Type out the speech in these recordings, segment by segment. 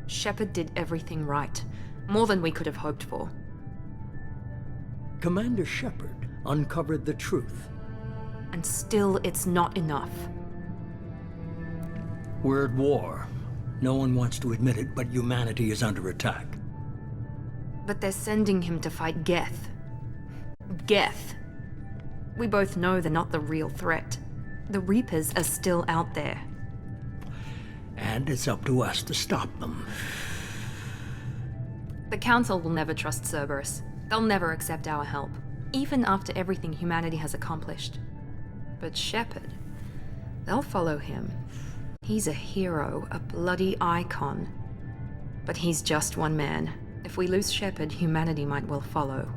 Shepard did everything right. More than we could have hoped for. Commander Shepard uncovered the truth. And still, it's not enough. We're at war. No one wants to admit it, but humanity is under attack. But they're sending him to fight Geth. Geth. We both know they're not the real threat. The Reapers are still out there. And it's up to us to stop them. The Council will never trust Cerberus. They'll never accept our help, even after everything humanity has accomplished. But Shepard, they'll follow him. He's a hero, a bloody icon. But he's just one man. If we lose Shepard, humanity might well follow.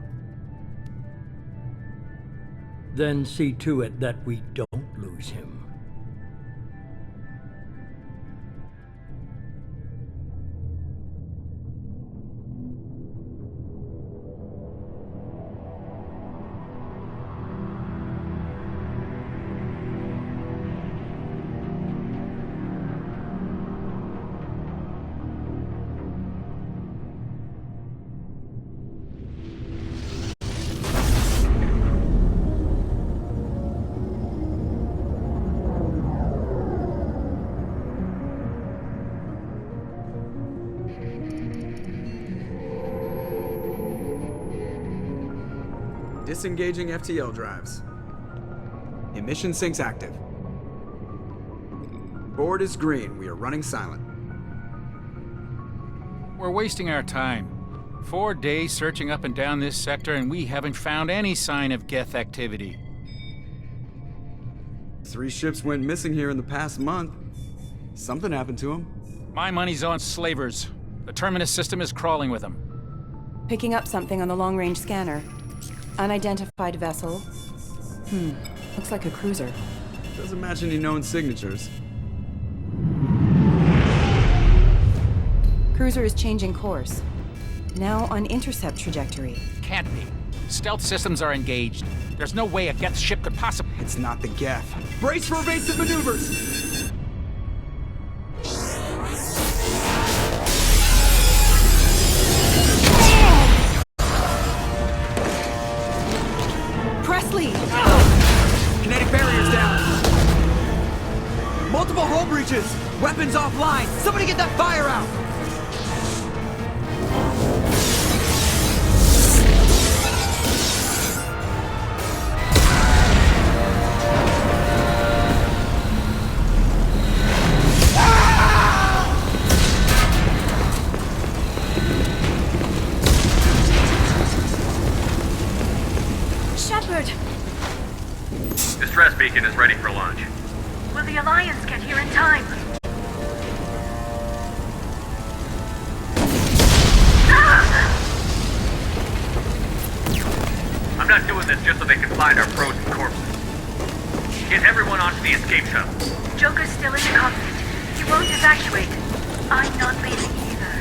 Then see to it that we don't lose him. Disengaging FTL drives. Emission sinks active. Board is green. We are running silent. We're wasting our time. 4 days searching up and down this sector, and we haven't found any sign of Geth activity. 3 ships went missing here in the past month. Something happened to them. My money's on slavers. The Terminus system is crawling with them. Picking up something on the long-range scanner. Unidentified vessel. Looks like a cruiser. Doesn't match any known signatures. Cruiser is changing course. Now on intercept trajectory. Can't be. Stealth systems are engaged. There's no way a Geth ship could possibly... It's not the Geth. Brace for evasive maneuvers! Presley! Kinetic barriers down! Multiple hull breaches! Weapons offline! Somebody get that fire out! Shepard! Distress beacon is ready for launch. Will the Alliance get here in time? I'm not doing this just so they can find our frozen corpses. Get everyone onto the escape shuttle. Joker's still in the cockpit. He won't evacuate. I'm not leaving either.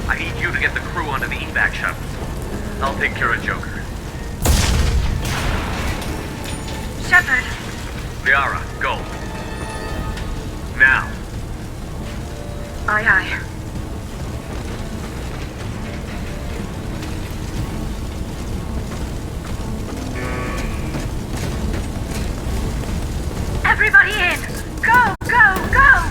I need you to get the crew onto the evac shuttle. I'll take care of Joker. Shepard! Liara, go. Now. Aye, aye. Everybody in! Go, go, go!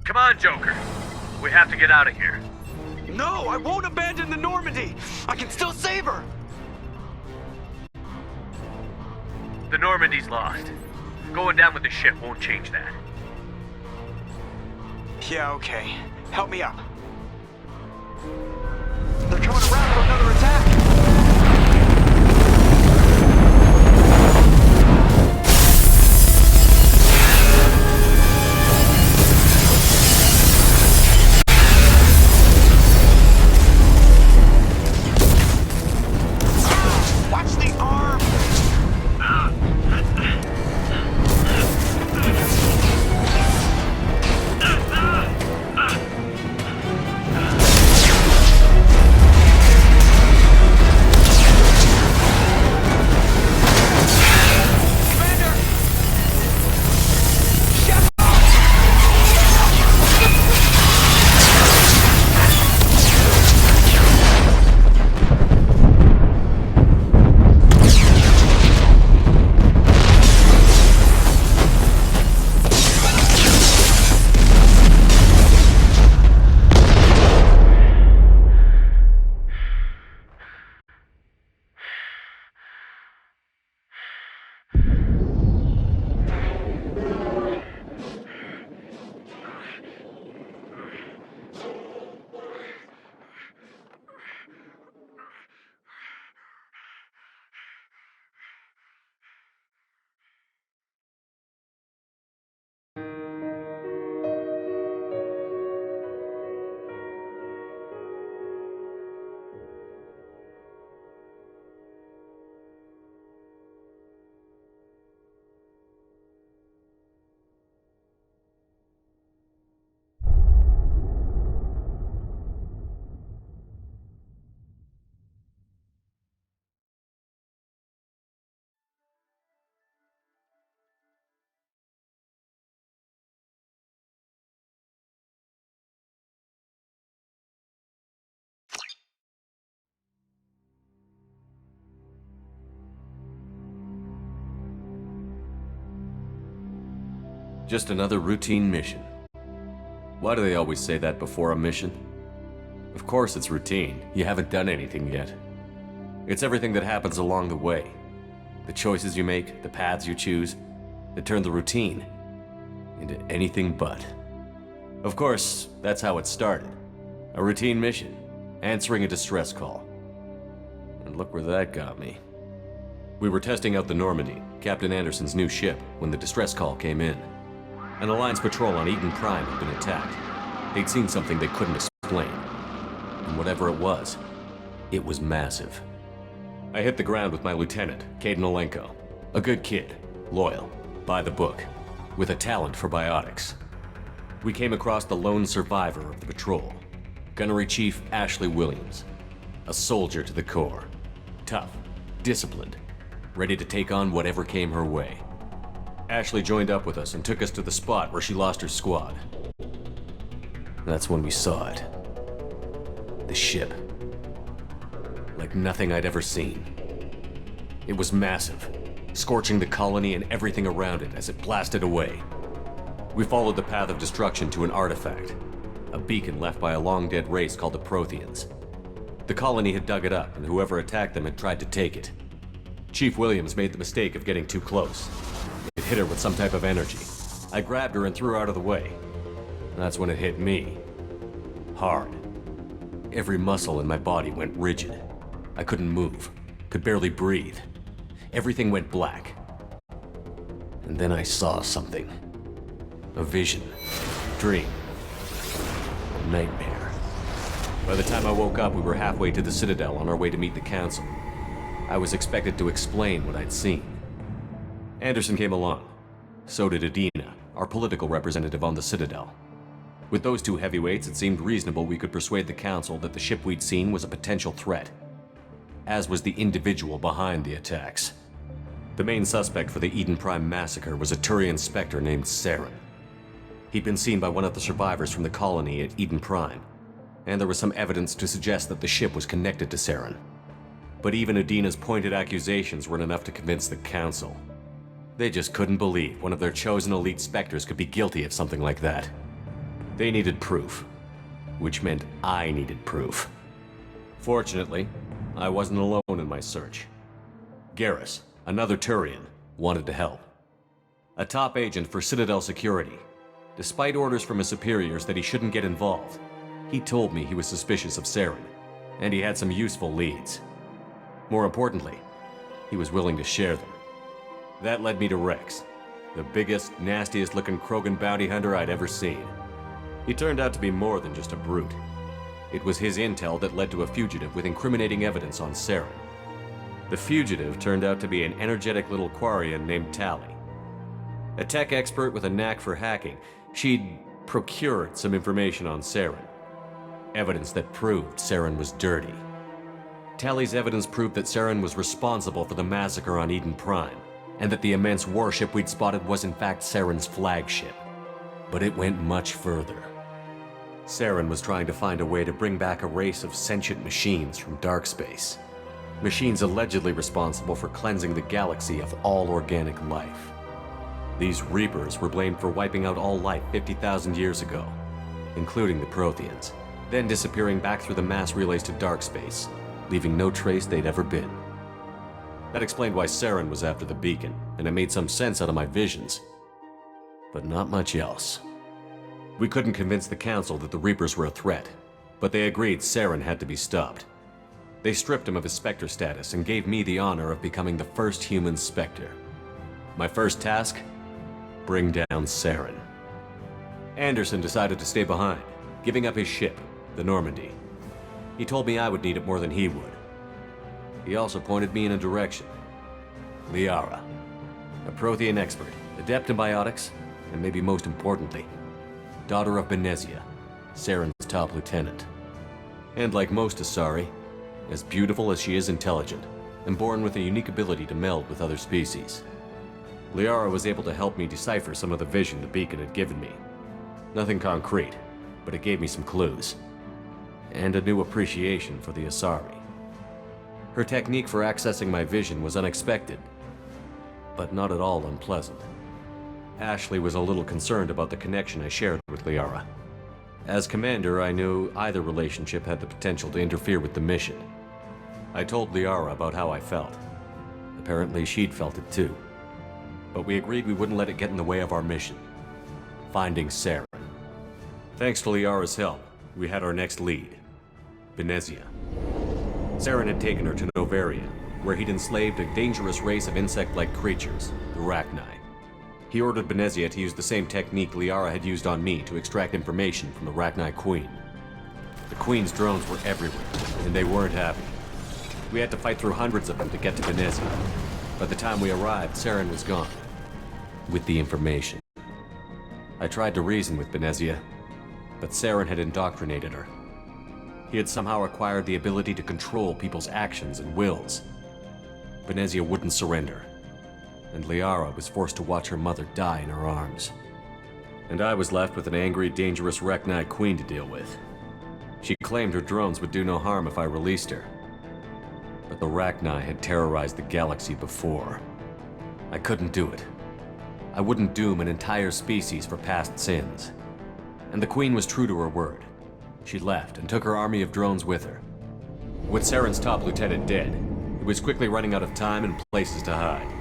Come on, Joker. We have to get out of here. No, I won't abandon the Normandy! I can still save her! The Normandy's lost. Going down with the ship won't change that. Yeah, okay. Help me up. They're coming around for another attack! Watch the arm! Just another routine mission. Why do they always say that before a mission? Of course it's routine. You haven't done anything yet. It's everything that happens along the way. The choices you make, the paths you choose, that turn the routine into anything but. Of course, that's how it started. A routine mission, answering a distress call. And look where that got me. We were testing out the Normandy, Captain Anderson's new ship, when the distress call came in. An Alliance patrol on Eden Prime had been attacked. They'd seen something they couldn't explain. And whatever it was massive. I hit the ground with my lieutenant, Caden Olenko. A good kid, loyal, by the book, with a talent for biotics. We came across the lone survivor of the patrol, Gunnery Chief Ashley Williams. A soldier to the core. Tough, disciplined, ready to take on whatever came her way. Ashley joined up with us and took us to the spot where she lost her squad. That's when we saw it. The ship. Like nothing I'd ever seen. It was massive, scorching the colony and everything around it as it blasted away. We followed the path of destruction to an artifact, a beacon left by a long-dead race called the Protheans. The colony had dug it up, and whoever attacked them had tried to take it. Chief Williams made the mistake of getting too close. It hit her with some type of energy. I grabbed her and threw her out of the way. That's when it hit me. Hard. Every muscle in my body went rigid. I couldn't move, could barely breathe. Everything went black. And then I saw something. A vision. Dream. A nightmare. By the time I woke up, we were halfway to the Citadel on our way to meet the Council. I was expected to explain what I'd seen. Anderson came along. So did Adina, our political representative on the Citadel. With those two heavyweights, it seemed reasonable we could persuade the Council that the ship we'd seen was a potential threat, as was the individual behind the attacks. The main suspect for the Eden Prime massacre was a Turian Spectre named Saren. He'd been seen by one of the survivors from the colony at Eden Prime, and there was some evidence to suggest that the ship was connected to Saren. But even Adina's pointed accusations weren't enough to convince the Council. They just couldn't believe one of their chosen elite Spectres could be guilty of something like that. They needed proof, which meant I needed proof. Fortunately, I wasn't alone in my search. Garrus, another Turian, wanted to help. A top agent for Citadel Security. Despite orders from his superiors that he shouldn't get involved, he told me he was suspicious of Saren, and he had some useful leads. More importantly, he was willing to share them. That led me to Rex, the biggest, nastiest-looking Krogan bounty hunter I'd ever seen. He turned out to be more than just a brute. It was his intel that led to a fugitive with incriminating evidence on Saren. The fugitive turned out to be an energetic little Quarian named Tali. A tech expert with a knack for hacking, she'd procured some information on Saren. Evidence that proved Saren was dirty. Tali's evidence proved that Saren was responsible for the massacre on Eden Prime, and that the immense warship we'd spotted was in fact Saren's flagship. But it went much further. Saren was trying to find a way to bring back a race of sentient machines from dark space. Machines allegedly responsible for cleansing the galaxy of all organic life. These Reapers were blamed for wiping out all life 50,000 years ago, including the Protheans, then disappearing back through the mass relays to dark space, leaving no trace they'd ever been. That explained why Saren was after the beacon, and it made some sense out of my visions. But not much else. We couldn't convince the Council that the Reapers were a threat, but they agreed Saren had to be stopped. They stripped him of his Spectre status and gave me the honor of becoming the first human Spectre. My first task? Bring down Saren. Anderson decided to stay behind, giving up his ship, the Normandy. He told me I would need it more than he would. He also pointed me in a direction. Liara, a Prothean expert, adept in biotics, and maybe most importantly, daughter of Benezia, Saren's top lieutenant. And like most Asari, as beautiful as she is intelligent, and born with a unique ability to meld with other species. Liara was able to help me decipher some of the vision the beacon had given me. Nothing concrete, but it gave me some clues. And a new appreciation for the Asari. Her technique for accessing my vision was unexpected, but not at all unpleasant. Ashley was a little concerned about the connection I shared with Liara. As commander, I knew either relationship had the potential to interfere with the mission. I told Liara about how I felt. Apparently she'd felt it too. But we agreed we wouldn't let it get in the way of our mission. Finding Saren. Thanks to Liara's help, we had our next lead. Benezia. Saren had taken her to Noveria, where he'd enslaved a dangerous race of insect-like creatures, the Rachni. He ordered Benezia to use the same technique Liara had used on me to extract information from the Rachni Queen. The Queen's drones were everywhere, and they weren't happy. We had to fight through hundreds of them to get to Benezia. By the time we arrived, Saren was gone. With the information. I tried to reason with Benezia, but Saren had indoctrinated her. He had somehow acquired the ability to control people's actions and wills. Benezia wouldn't surrender, and Liara was forced to watch her mother die in her arms. And I was left with an angry, dangerous Rachni Queen to deal with. She claimed her drones would do no harm if I released her. But the Rachni had terrorized the galaxy before. I couldn't do it. I wouldn't doom an entire species for past sins. And the Queen was true to her word. She left and took her army of drones with her. With Saren's top lieutenant dead, he was quickly running out of time and places to hide.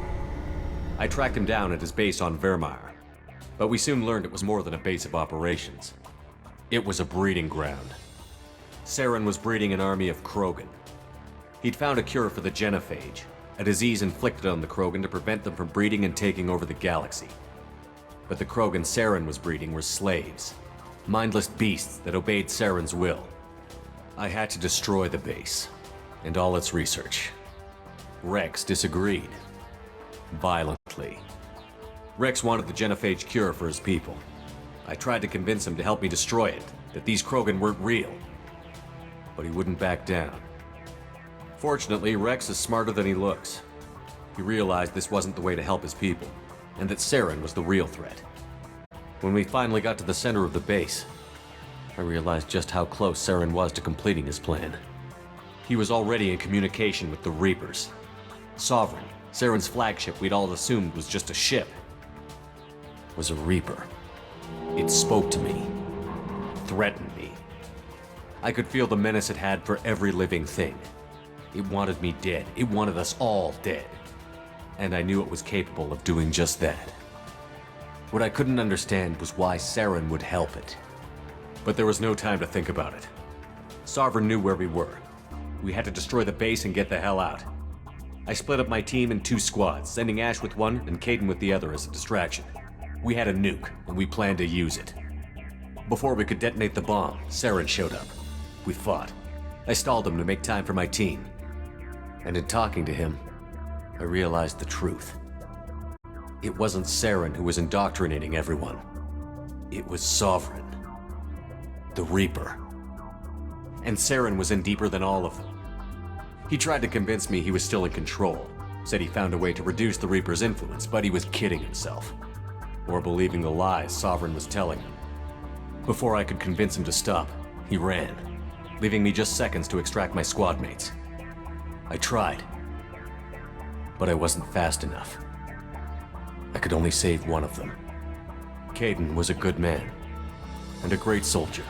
I tracked him down at his base on Vermeer, but we soon learned it was more than a base of operations. It was a breeding ground. Saren was breeding an army of Krogan. He'd found a cure for the genophage, a disease inflicted on the Krogan to prevent them from breeding and taking over the galaxy. But the Krogan Saren was breeding were slaves, mindless beasts that obeyed Saren's will. I had to destroy the base, and all its research. Rex disagreed. Violently. Rex wanted the genophage cure for his people. I tried to convince him to help me destroy it, that these Krogan weren't real. But he wouldn't back down. Fortunately, Rex is smarter than he looks. He realized this wasn't the way to help his people, and that Saren was the real threat. When we finally got to the center of the base, I realized just how close Saren was to completing his plan. He was already in communication with the Reapers. Sovereign, Saren's flagship we'd all assumed was just a ship, was a Reaper. It spoke to me. threatened me. I could feel the menace it had for every living thing. It wanted me dead. It wanted us all dead. And I knew it was capable of doing just that. What I couldn't understand was why Saren would help it. But there was no time to think about it. Sovereign knew where we were. We had to destroy the base and get the hell out. I split up my team in 2 squads, sending Ash with one and Kaidan with the other as a distraction. We had a nuke, and we planned to use it. Before we could detonate the bomb, Saren showed up. We fought. I stalled him to make time for my team. And in talking to him, I realized the truth. It wasn't Saren who was indoctrinating everyone. It was Sovereign. The Reaper. And Saren was in deeper than all of them. He tried to convince me he was still in control, said he found a way to reduce the Reaper's influence, but he was kidding himself. Or believing the lies Sovereign was telling him. Before I could convince him to stop, he ran, leaving me just seconds to extract my squad mates. I tried, but I wasn't fast enough. I could only save one of them. Kaidan was a good man, and a great soldier.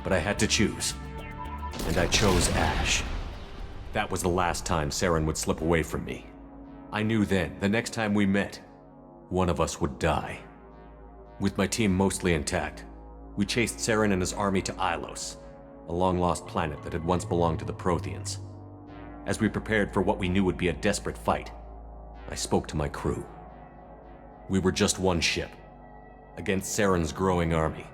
But I had to choose, and I chose Ash. That was the last time Saren would slip away from me. I knew then, the next time we met, one of us would die. With my team mostly intact, we chased Saren and his army to Ilos, a long-lost planet that had once belonged to the Protheans. As we prepared for what we knew would be a desperate fight, I spoke to my crew. We were just one ship, against Saren's growing army.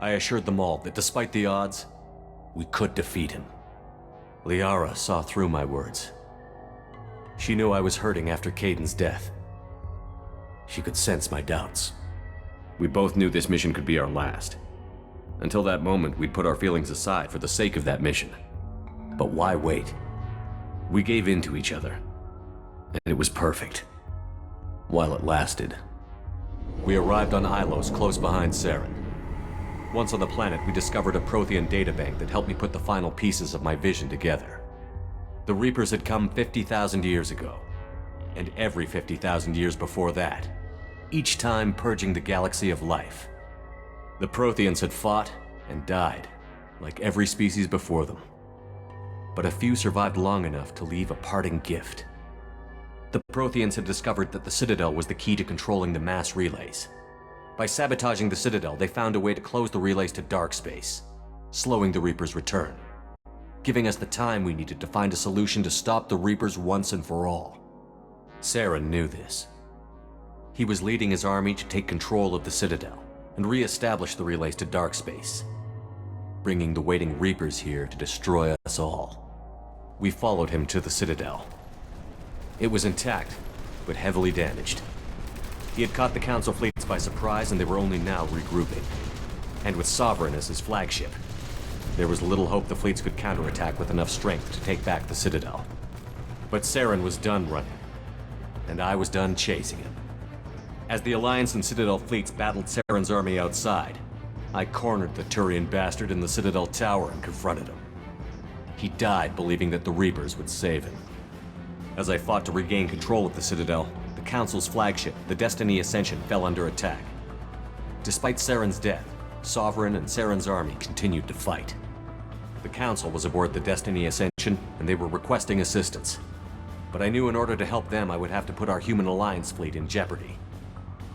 I assured them all that despite the odds, we could defeat him. Liara saw through my words. She knew I was hurting after Kaidan's death. She could sense my doubts. We both knew this mission could be our last. Until that moment, we'd put our feelings aside for the sake of that mission. But why wait? We gave in to each other, and it was perfect. While it lasted. We arrived on Ilos, close behind Saren. Once on the planet, we discovered a Prothean databank that helped me put the final pieces of my vision together. The Reapers had come 50,000 years ago, and every 50,000 years before that, each time purging the galaxy of life. The Protheans had fought and died, like every species before them. But a few survived long enough to leave a parting gift. The Protheans had discovered that the Citadel was the key to controlling the mass relays. By sabotaging the Citadel, they found a way to close the relays to dark space, slowing the Reaper's return, giving us the time we needed to find a solution to stop the Reapers once and for all. Saren knew this. He was leading his army to take control of the Citadel and re-establish the relays to dark space, bringing the waiting Reapers here to destroy us all. We followed him to the Citadel. It was intact, but heavily damaged. He had caught the Council fleets by surprise, and they were only now regrouping. And with Sovereign as his flagship, there was little hope the fleets could counterattack with enough strength to take back the Citadel. But Saren was done running, and I was done chasing him. As the Alliance and Citadel fleets battled Saren's army outside, I cornered the Turian bastard in the Citadel tower and confronted him. He died believing that the Reapers would save him. As I fought to regain control of the Citadel, the Council's flagship, the Destiny Ascension, fell under attack. Despite Saren's death, Sovereign and Saren's army continued to fight. The Council was aboard the Destiny Ascension, and they were requesting assistance. But I knew in order to help them, I would have to put our Human Alliance fleet in jeopardy.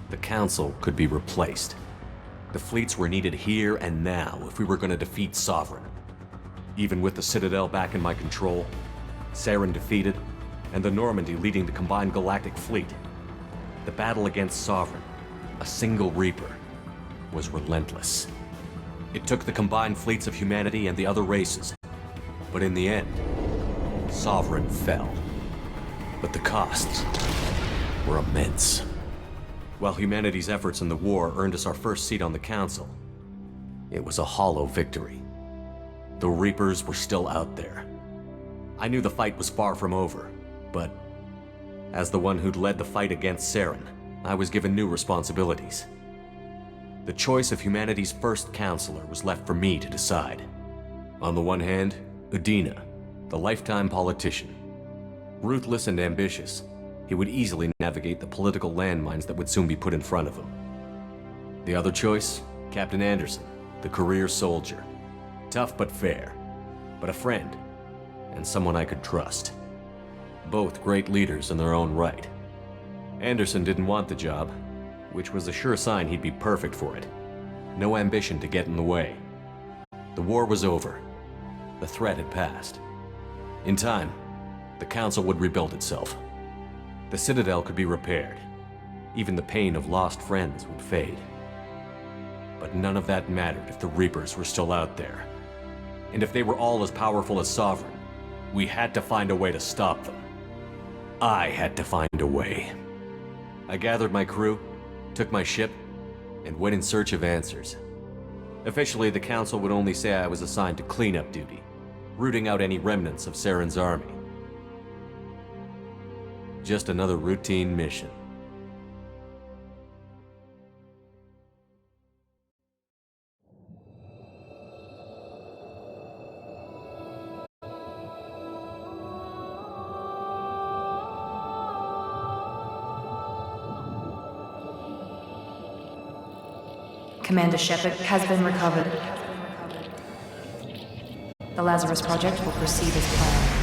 The Council could be replaced. The fleets were needed here and now if we were going to defeat Sovereign. Even with the Citadel back in my control, Saren defeated, and the Normandy leading the combined galactic fleet, the battle against Sovereign, a single Reaper, was relentless. It took the combined fleets of humanity and the other races, but in the end, Sovereign fell. But the costs were immense. While humanity's efforts in the war earned us our first seat on the Council, it was a hollow victory. The Reapers were still out there. I knew the fight was far from over, but as the one who'd led the fight against Saren, I was given new responsibilities. The choice of humanity's first counselor was left for me to decide. On the one hand, Udina, the lifetime politician. Ruthless and ambitious, he would easily navigate the political landmines that would soon be put in front of him. The other choice, Captain Anderson, the career soldier. Tough but fair, but a friend, and someone I could trust. Both great leaders in their own right. Anderson didn't want the job, which was a sure sign he'd be perfect for it. No ambition to get in the way. The war was over. The threat had passed. In time, the Council would rebuild itself. The Citadel could be repaired. Even the pain of lost friends would fade. But none of that mattered if the Reapers were still out there. And if they were all as powerful as Sovereign, we had to find a way to stop them. I had to find a way. I gathered my crew, took my ship, and went in search of answers. Officially, the Council would only say I was assigned to cleanup duty, rooting out any remnants of Saren's army. Just another routine mission. Commander Shepard has been recovered. The Lazarus Project will proceed as planned.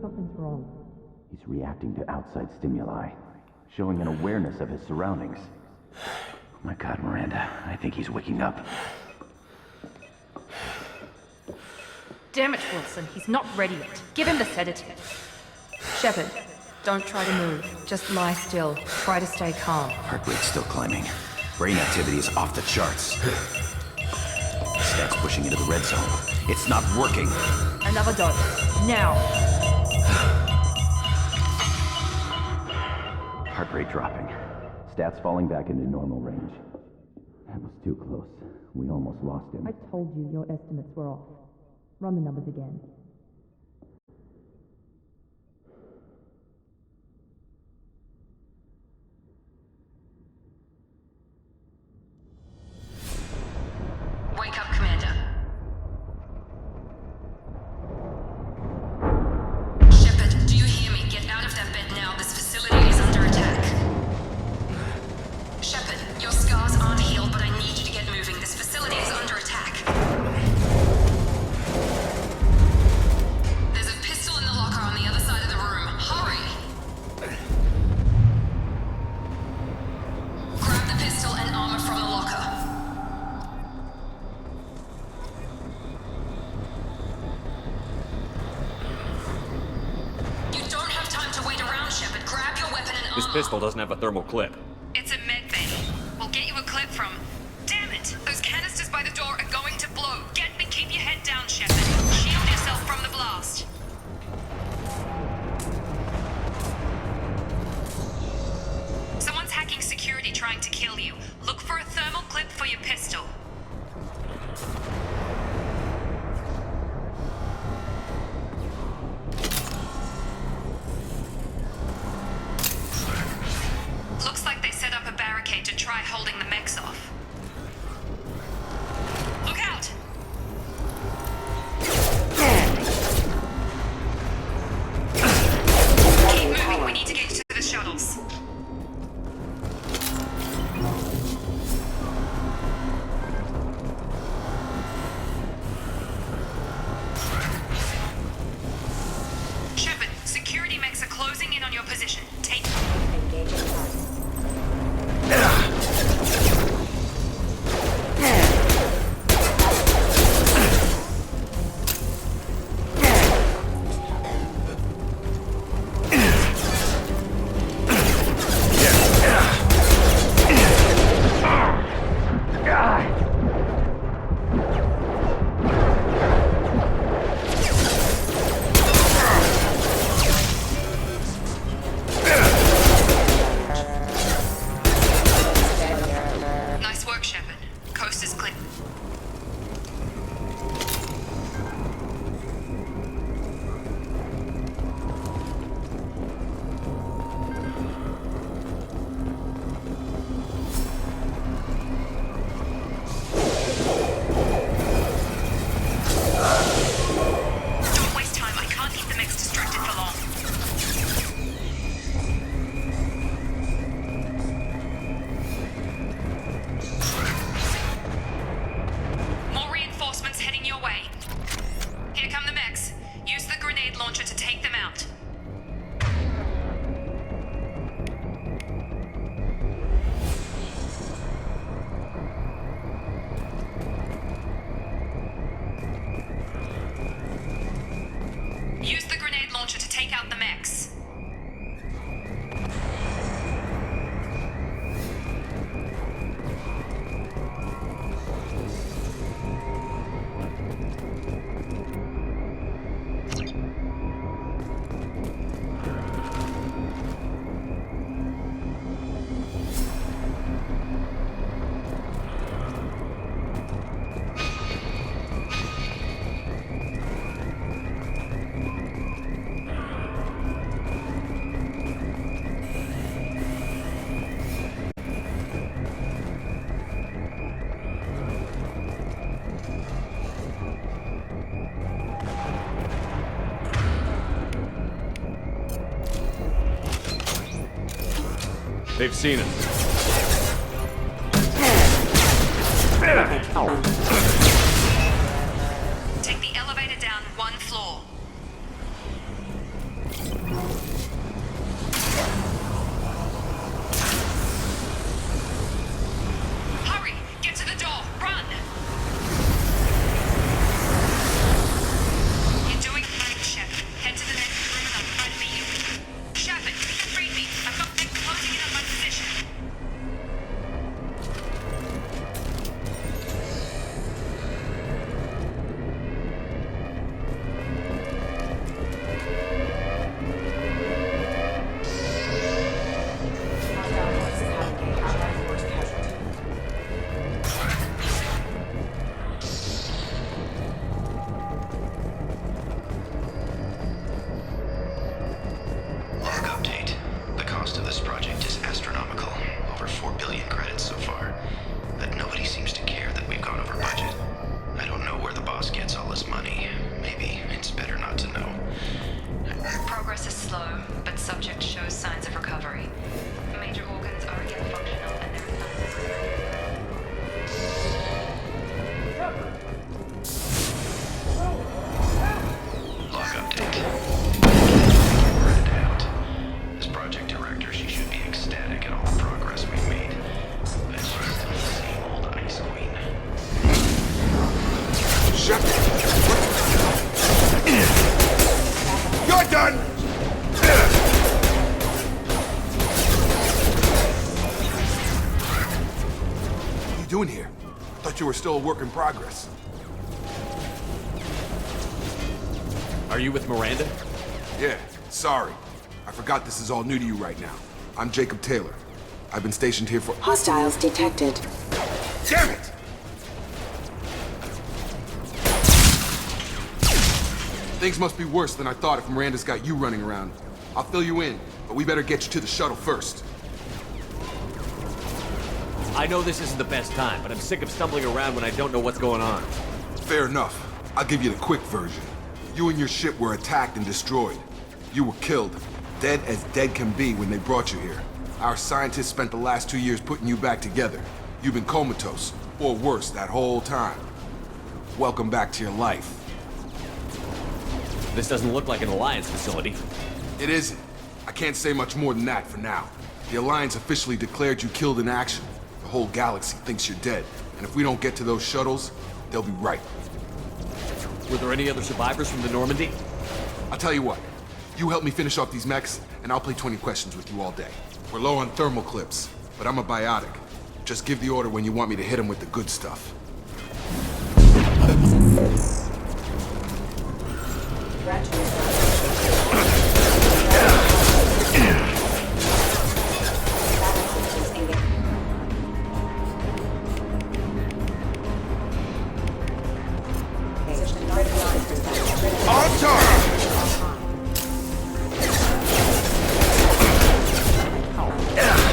something's wrong. He's reacting to outside stimuli, showing an awareness of his surroundings. Oh my God, Miranda, I think he's waking up. Damn it, Wilson, he's not ready yet. Give him the sedative. Shepard, don't try to move. Just lie still. Try to stay calm. Heart rate's still climbing. Brain activity is off the charts. Stats pushing into the red zone. It's not working. Another dose. Now. Heart rate dropping. Stats falling back into normal range. That was too close. We almost lost him. I told you your estimates were off. Run the numbers again. Wake up, Commander. Shepard, do you hear me? Get out of that bed now. This facility is under attack. Shepard, your scars aren't healed, but I need you to get moving. This facility is under attack. There's a pistol in the locker on the other side of the room. Hurry! Grab the pistol and armor from the locker. You don't have time to wait around, Shepard. Grab your weapon and armor. This pistol doesn't have a thermal clip. It's a med bay. We'll get you a clip from... Damn it! Those canisters by the door are going to blow. Get me, keep your head down, Shepard. Shield yourself from the blast. Someone's hacking security trying to kill you. Look for a thermal clip for your pistol. Looks like they set up a barricade to try holding the mechs off. Look out! Keep moving, we need to get to the shuttles. Shepard, security mechs are closing in on your position. Take... Nice work, Shepard. Coast is clear. Don't waste time. I can't keep the mechs distracted for long. More reinforcements heading your way. Here come the mechs. Use the grenade launcher to take them out. Use the grenade launcher to take out the mechs. They've seen us. Take the elevator down one floor. progress is slow, but subject shows signs of recovery. Major organs are again functional, and there is Log update. Miranda out. As project director, she should be ecstatic at all the progress we've made. But she's still the same old Ice Queen. Shepard! You're done! What are you doing here? I thought you were still a work in progress. Are you with Miranda? Yeah, sorry. I forgot this is all new to you right now. I'm Jacob Taylor. I've been stationed here for— Hostiles detected. Damn it! Things must be worse than I thought if Miranda's got you running around. I'll fill you in, but we better get you to the shuttle first. I know this isn't the best time, but I'm sick of stumbling around when I don't know what's going on. Fair enough. I'll give you the quick version. You and your ship were attacked and destroyed. You were killed. Dead as dead can be when they brought you here. Our scientists spent the last 2 years putting you back together. You've been comatose, or worse, that whole time. Welcome back to your life. This doesn't look like an Alliance facility. It isn't. I can't say much more than that for now. The Alliance officially declared you killed in action. The whole galaxy thinks you're dead. And if we don't get to those shuttles, they'll be right. Were there any other survivors from the Normandy? I'll tell you what. You help me finish off these mechs, and I'll play 20 questions with you all day. We're low on thermal clips, but I'm a biotic. Just give the order when you want me to hit them with the good stuff. On target!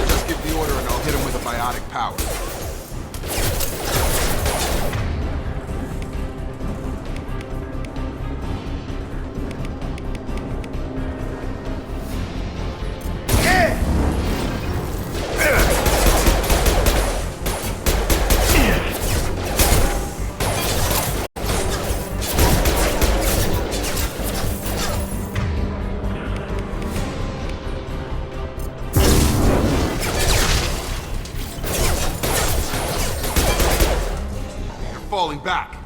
Just give the order and I'll hit him with a biotic power. Falling back.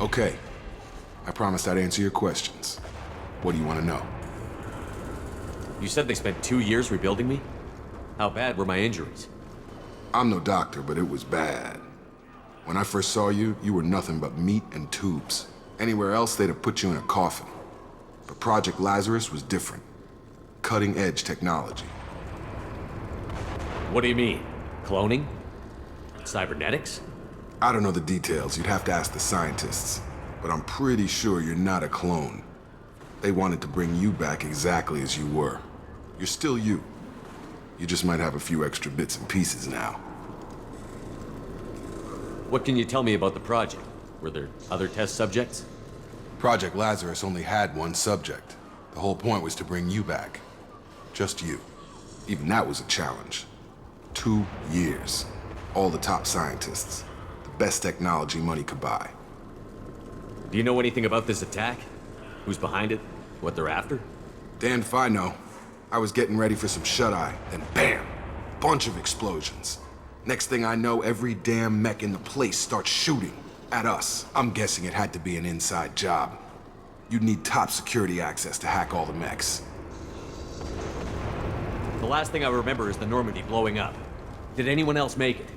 Okay. I promised I'd answer your questions. What do you want to know? You said they spent 2 years rebuilding me? How bad were my injuries? I'm no doctor, but it was bad. When I first saw you, you were nothing but meat and tubes. Anywhere else, they'd have put you in a coffin. But Project Lazarus was different. Cutting-edge technology. What do you mean? Cloning? Cybernetics? I don't know the details. You'd have to ask the scientists. But I'm pretty sure you're not a clone. They wanted to bring you back exactly as you were. You're still you. You just might have a few extra bits and pieces now. What can you tell me about the project? Were there other test subjects? Project Lazarus only had one subject. The whole point was to bring you back. Just you. Even that was a challenge. 2 years. All the top scientists. The best technology money could buy. Do you know anything about this attack? Who's behind it? What they're after? Damned if I know. I was getting ready for some shut-eye, then bam! Bunch of explosions. Next thing I know, every damn mech in the place starts shooting. At us. I'm guessing it had to be an inside job. You'd need top security access to hack all the mechs. The last thing I remember is the Normandy blowing up. Did anyone else make it?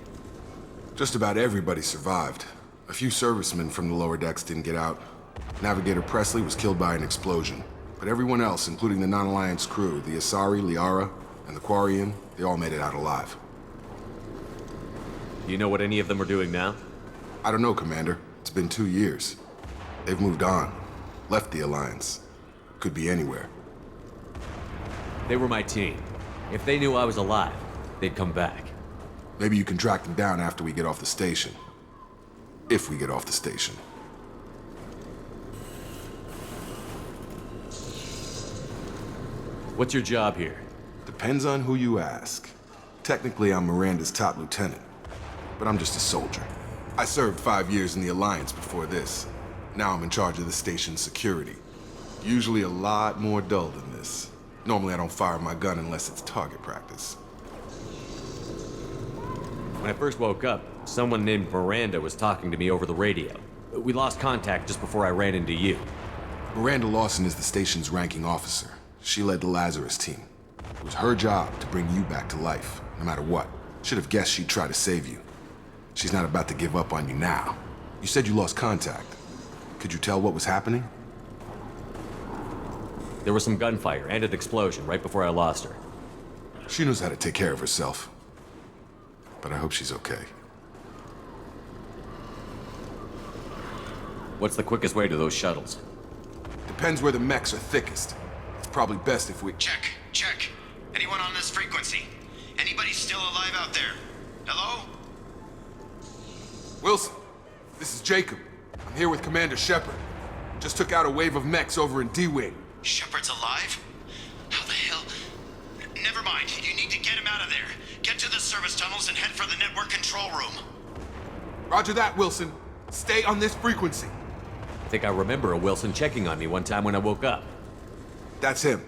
Just about everybody survived. A few servicemen from the lower decks didn't get out. Navigator Presley was killed by an explosion. But everyone else, including the non-Alliance crew, the Asari, Liara, and the Quarian, they all made it out alive. Do you know what any of them are doing now? I don't know, Commander. It's been 2 years. They've moved on. Left the Alliance. Could be anywhere. They were my team. If they knew I was alive, they'd come back. Maybe you can track them down after we get off the station. If we get off the station. What's your job here? Depends on who you ask. Technically, I'm Miranda's top lieutenant, but I'm just a soldier. I served 5 years in the Alliance before this. Now I'm in charge of the station's security. Usually a lot more dull than this. Normally I don't fire my gun unless it's target practice. When I first woke up, someone named Miranda was talking to me over the radio. We lost contact just before I ran into you. Miranda Lawson is the station's ranking officer. She led the Lazarus team. It was her job to bring you back to life, no matter what. Should have guessed she'd try to save you. She's not about to give up on you now. You said you lost contact. Could you tell what was happening? There was some gunfire and an explosion right before I lost her. She knows how to take care of herself. But I hope she's okay. What's the quickest way to those shuttles? Depends where the mechs are thickest. It's probably best if we... Check. Anyone on this frequency? Anybody still alive out there? Hello? Wilson, this is Jacob. I'm here with Commander Shepard. Just took out a wave of mechs over in D-Wing. Shepard's alive? How the hell? Never mind. You need to get him out of there. Get to the service tunnels and head for the network control room. Roger that, Wilson. Stay on this frequency. I think I remember a Wilson checking on me one time when I woke up. That's him.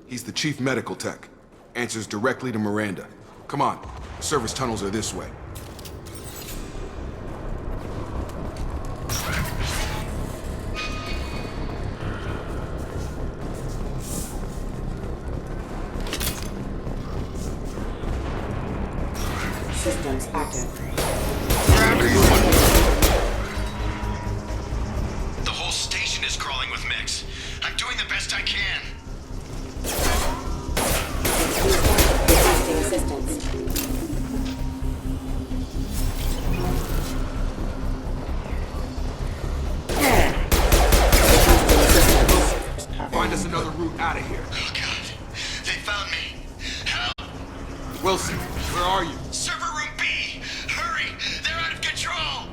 He's the chief medical tech. Answers directly to Miranda. Come on. The service tunnels are this way. Systems active. The whole station is crawling with mechs. I'm doing the best I can. Requesting assistance. Find us another route out of here. Oh God, they found me. Help! Wilson, where are you? Server room B! Hurry! They're out of control!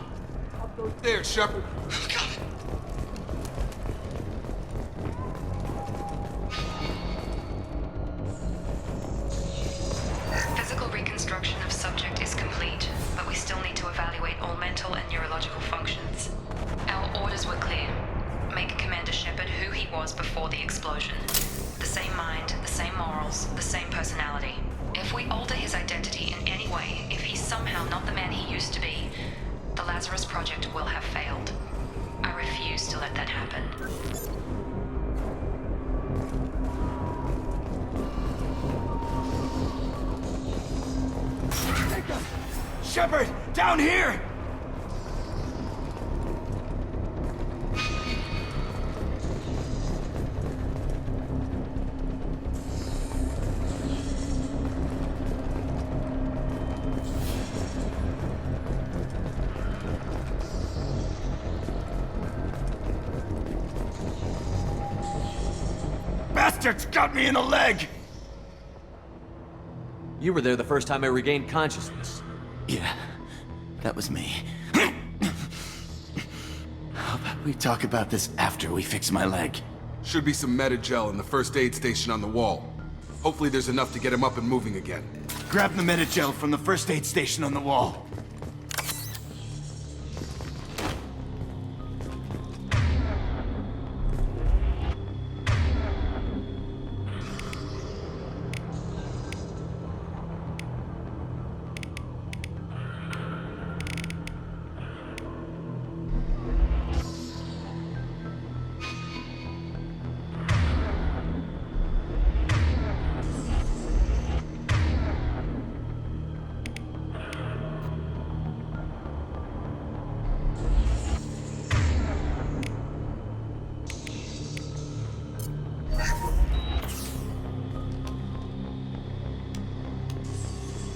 There, Shepard. Oh God. Physical reconstruction of subject is complete, but we still need to evaluate all mental and neurological functions. Our orders were clear. Make Commander Shepard who he was before the explosion. The same mind, the same morals, the same personality. If we alter his identity in any way, if he's somehow not the man he used to be, the Lazarus Project will have failed. I refuse to let that happen. Shepard! Down here! Bastards got me in the leg! You were there the first time I regained consciousness. Yeah, that was me. How about we talk about this after we fix my leg? Should be some Metagel in the first aid station on the wall. Hopefully there's enough to get him up and moving again. Grab the Metagel from the first aid station on the wall.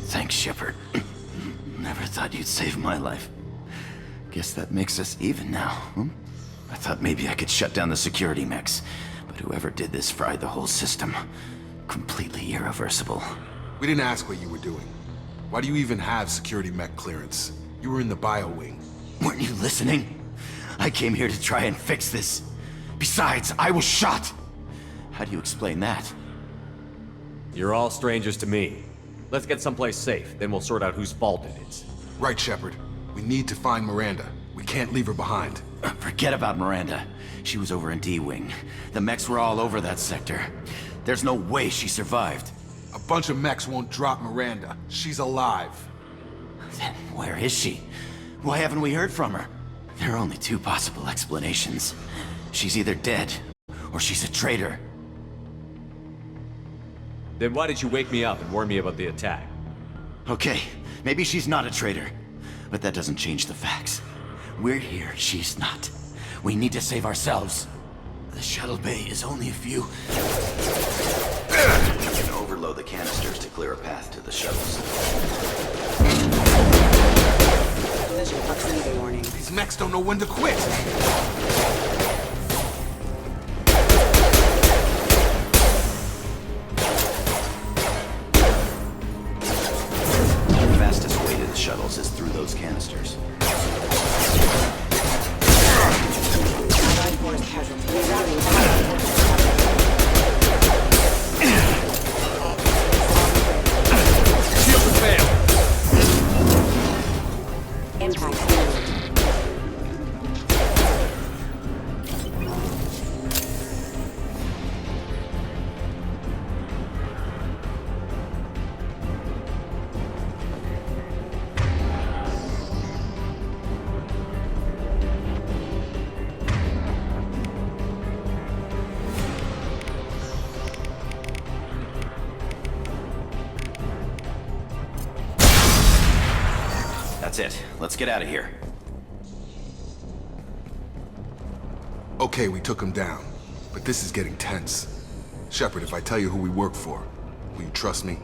Thanks, Shepard. Never thought you'd save my life. Guess that makes us even now, hmm? I thought maybe I could shut down the security mechs, but whoever did this fried the whole system. Completely irreversible. We didn't ask what you were doing. Why do you even have security mech clearance? You were in the bio wing. Weren't you listening? I came here to try and fix this. Besides, I was shot. How do you explain that? You're all strangers to me. Let's get someplace safe, then we'll sort out whose fault it is. Right, Shepard. We need to find Miranda. We can't leave her behind. Forget about Miranda. She was over in D-Wing. The mechs were all over that sector. There's no way she survived. A bunch of mechs won't drop Miranda. She's alive. Then where is she? Why haven't we heard from her? There are only two possible explanations. She's either dead, or she's a traitor. Then why did you wake me up and warn me about the attack? Okay, maybe she's not a traitor. But that doesn't change the facts. We're here, she's not. We need to save ourselves. The shuttle bay is only a few... You can overload the canisters to clear a path to the shuttles. Collision proximity warning. These mechs don't know when to quit. The fastest way to the shuttles is through those canisters. Allied force casualty. Rerouting power. Shield failed! Impact. That's it. Let's get out of here. Okay, we took him down. But this is getting tense. Shepard, if I tell you who we work for, will you trust me?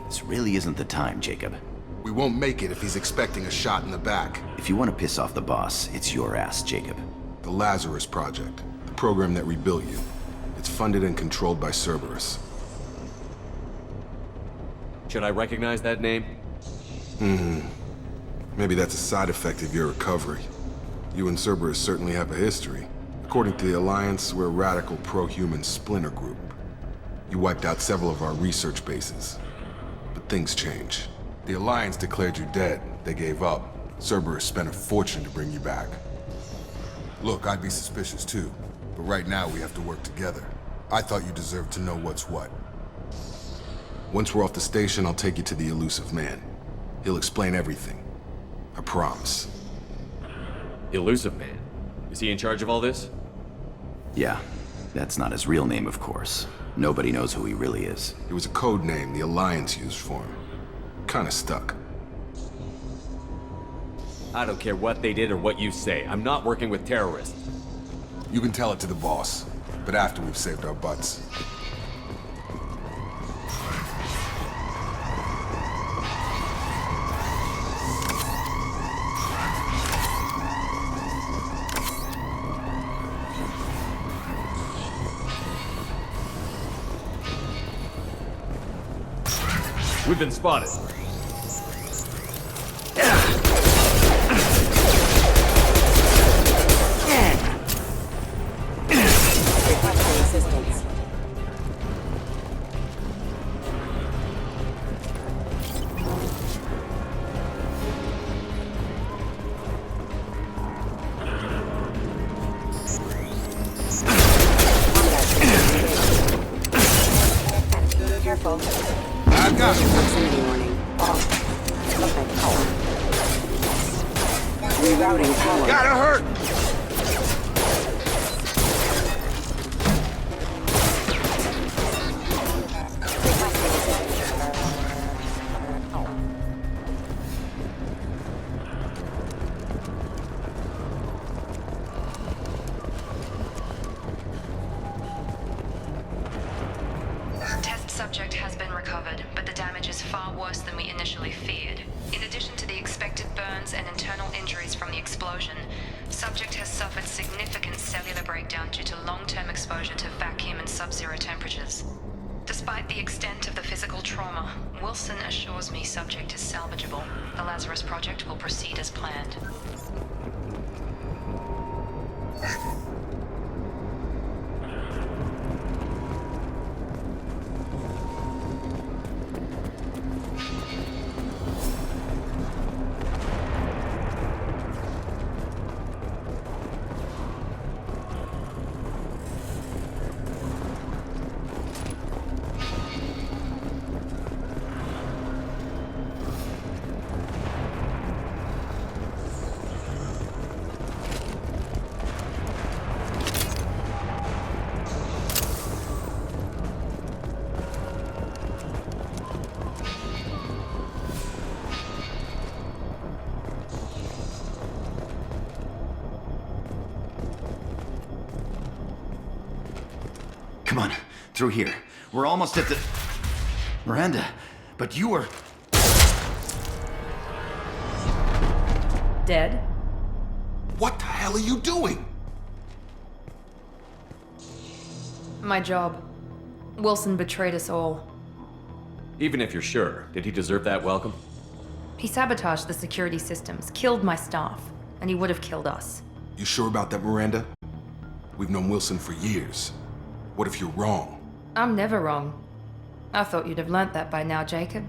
This really isn't the time, Jacob. We won't make it if he's expecting a shot in the back. If you want to piss off the boss, it's your ass, Jacob. The Lazarus Project, the program that rebuilt you. It's funded and controlled by Cerberus. Should I recognize that name? Maybe that's a side effect of your recovery. You and Cerberus certainly have a history. According to the Alliance, we're a radical pro-human splinter group. You wiped out several of our research bases. But things change. The Alliance declared you dead. They gave up. Cerberus spent a fortune to bring you back. Look, I'd be suspicious too. But right now we have to work together. I thought you deserved to know what's what. Once we're off the station, I'll take you to the Elusive Man. He'll explain everything. I promise. Elusive Man? Is he in charge of all this? Yeah, that's not his real name, of course. Nobody knows who he really is. It was a code name the Alliance used for him. Kinda stuck. I don't care what they did or what you say. I'm not working with terrorists. You can tell it to the boss, but after we've saved our butts. We've been spotted. Requesting assistance. Careful. I got you. Proximity warning. Off. Power. Rerouting power. Gotta hurt! Test subject has been recovered, but the damage is far worse than we initially feared. In addition to the expected burns and internal injuries from the explosion, subject has suffered significant cellular breakdown due to long-term exposure to vacuum and sub-zero temperatures. Despite the extent of the physical trauma, Wilson assures me subject is salvageable. The Lazarus Project will proceed as planned. through here. We're almost at the... Miranda, but you were... Dead? What the hell are you doing? My job. Wilson betrayed us all. Even if you're sure, did he deserve that welcome? He sabotaged the security systems, killed my staff, and he would have killed us. You sure about that, Miranda? We've known Wilson for years. What if you're wrong? I'm never wrong. I thought you'd have learnt that by now, Jacob.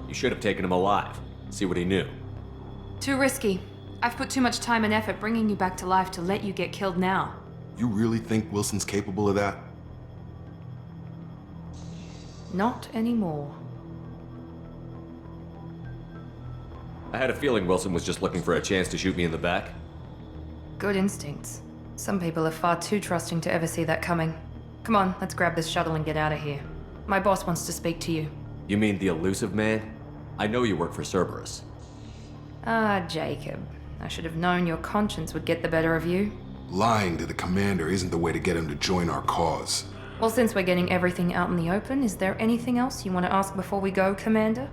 You should have taken him alive. See what he knew. Too risky. I've put too much time and effort bringing you back to life to let you get killed now. You really think Wilson's capable of that? Not anymore. I had a feeling Wilson was just looking for a chance to shoot me in the back. Good instincts. Some people are far too trusting to ever see that coming. Come on, let's grab this shuttle and get out of here. My boss wants to speak to you. You mean the elusive man? I know you work for Cerberus. Ah, Jacob. I should have known your conscience would get the better of you. Lying to the commander isn't the way to get him to join our cause. Well, since we're getting everything out in the open, is there anything else you want to ask before we go, Commander?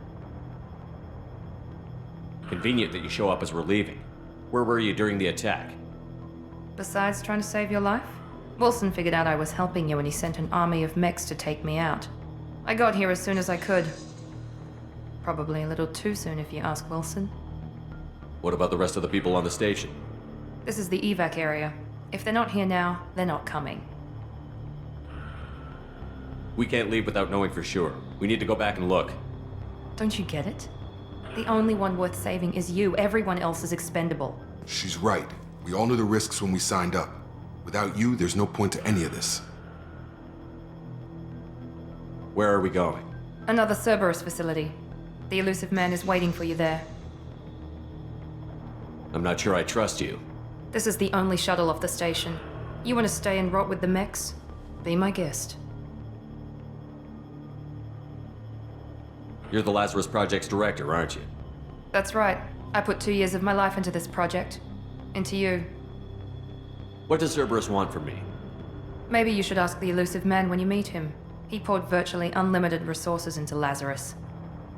Convenient that you show up as we're leaving. Where were you during the attack? Besides trying to save your life? Wilson figured out I was helping you and he sent an army of mechs to take me out. I got here as soon as I could. Probably a little too soon if you ask Wilson. What about the rest of the people on the station? This is the evac area. If they're not here now, they're not coming. We can't leave without knowing for sure. We need to go back and look. Don't you get it? The only one worth saving is you. Everyone else is expendable. She's right. We all knew the risks when we signed up. Without you, there's no point to any of this. Where are we going? Another Cerberus facility. The elusive man is waiting for you there. I'm not sure I trust you. This is the only shuttle off the station. You want to stay and rot with the mechs? Be my guest. You're the Lazarus Project's director, aren't you? That's right. I put 2 years of my life into this project. Into you. What does Cerberus want from me? Maybe you should ask the elusive man when you meet him. He poured virtually unlimited resources into Lazarus.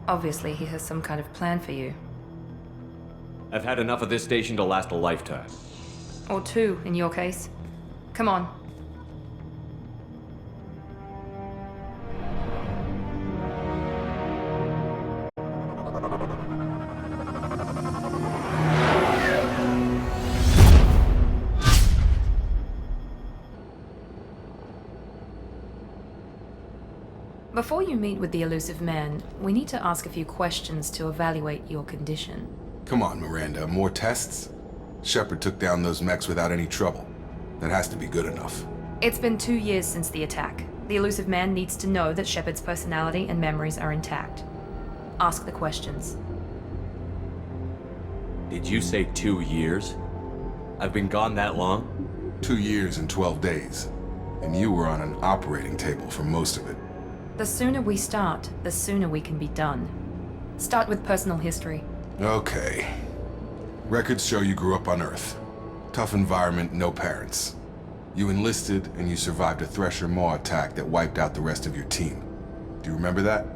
Obviously, he has some kind of plan for you. I've had enough of this station to last a lifetime. Or 2, in your case. Come on. Before you meet with the elusive man, we need to ask a few questions to evaluate your condition. Come on, Miranda. More tests? Shepard took down those mechs without any trouble. That has to be good enough. It's been 2 years since the attack. The elusive man needs to know that Shepard's personality and memories are intact. Ask the questions. Did you say 2 years? I've been gone that long? 2 years and 12 days. And you were on an operating table for most of it. The sooner we start, the sooner we can be done. Start with personal history. Okay. Records show you grew up on Earth. Tough environment, no parents. You enlisted, and you survived a Thresher Maw attack that wiped out the rest of your team. Do you remember that?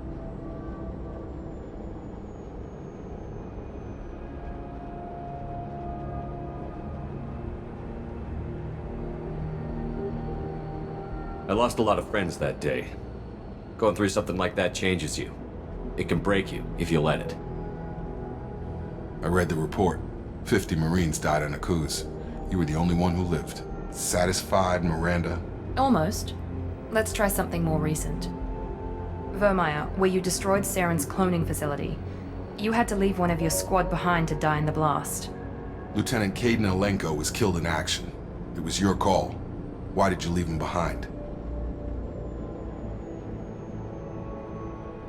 I lost a lot of friends that day. Going through something like that changes you. It can break you, if you let it. I read the report. 50 Marines died on Akuz. You were the only one who lived. Satisfied, Miranda? Almost. Let's try something more recent. Vermeer, where you destroyed Saren's cloning facility. You had to leave one of your squad behind to die in the blast. Lieutenant Kaidan Alenko was killed in action. It was your call. Why did you leave him behind?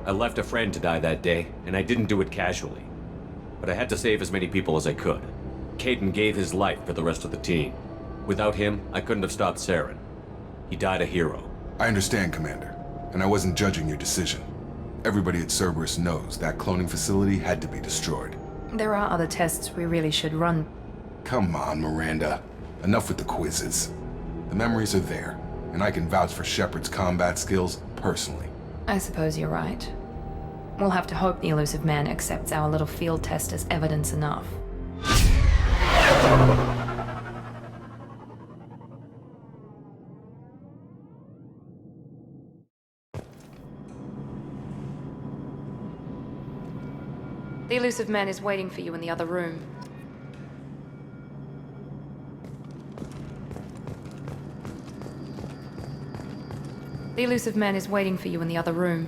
I left a friend to die that day, and I didn't do it casually. But I had to save as many people as I could. Kaidan gave his life for the rest of the team. Without him, I couldn't have stopped Saren. He died a hero. I understand, Commander, and I wasn't judging your decision. Everybody at Cerberus knows that cloning facility had to be destroyed. There are other tests we really should run. Come on, Miranda. Enough with the quizzes. The memories are there. and I can vouch for Shepard's combat skills personally. I suppose you're right. We'll have to hope the Elusive Man accepts our little field test as evidence enough. The Elusive Man is waiting for you in the other room. The Elusive Man is waiting for you in the other room.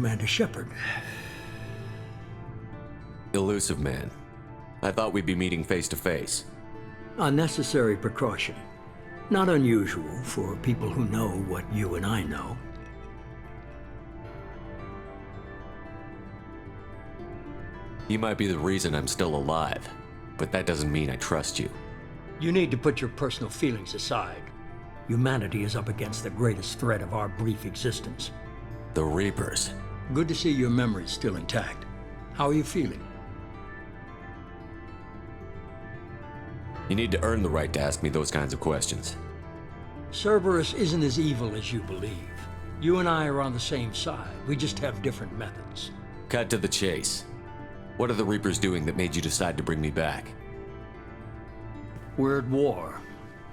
Commander Shepard. Elusive Man. I thought we'd be meeting face to face. Unnecessary precaution. Not unusual for people who know what you and I know. You might be the reason I'm still alive, but that doesn't mean I trust you. You need to put your personal feelings aside. Humanity is up against the greatest threat of our brief existence. The Reapers. Good to see your memory's still intact. How are you feeling? You need to earn the right to ask me those kinds of questions. Cerberus isn't as evil as you believe. You and I are on the same side. We just have different methods. Cut to the chase. What are the Reapers doing that made you decide to bring me back? We're at war.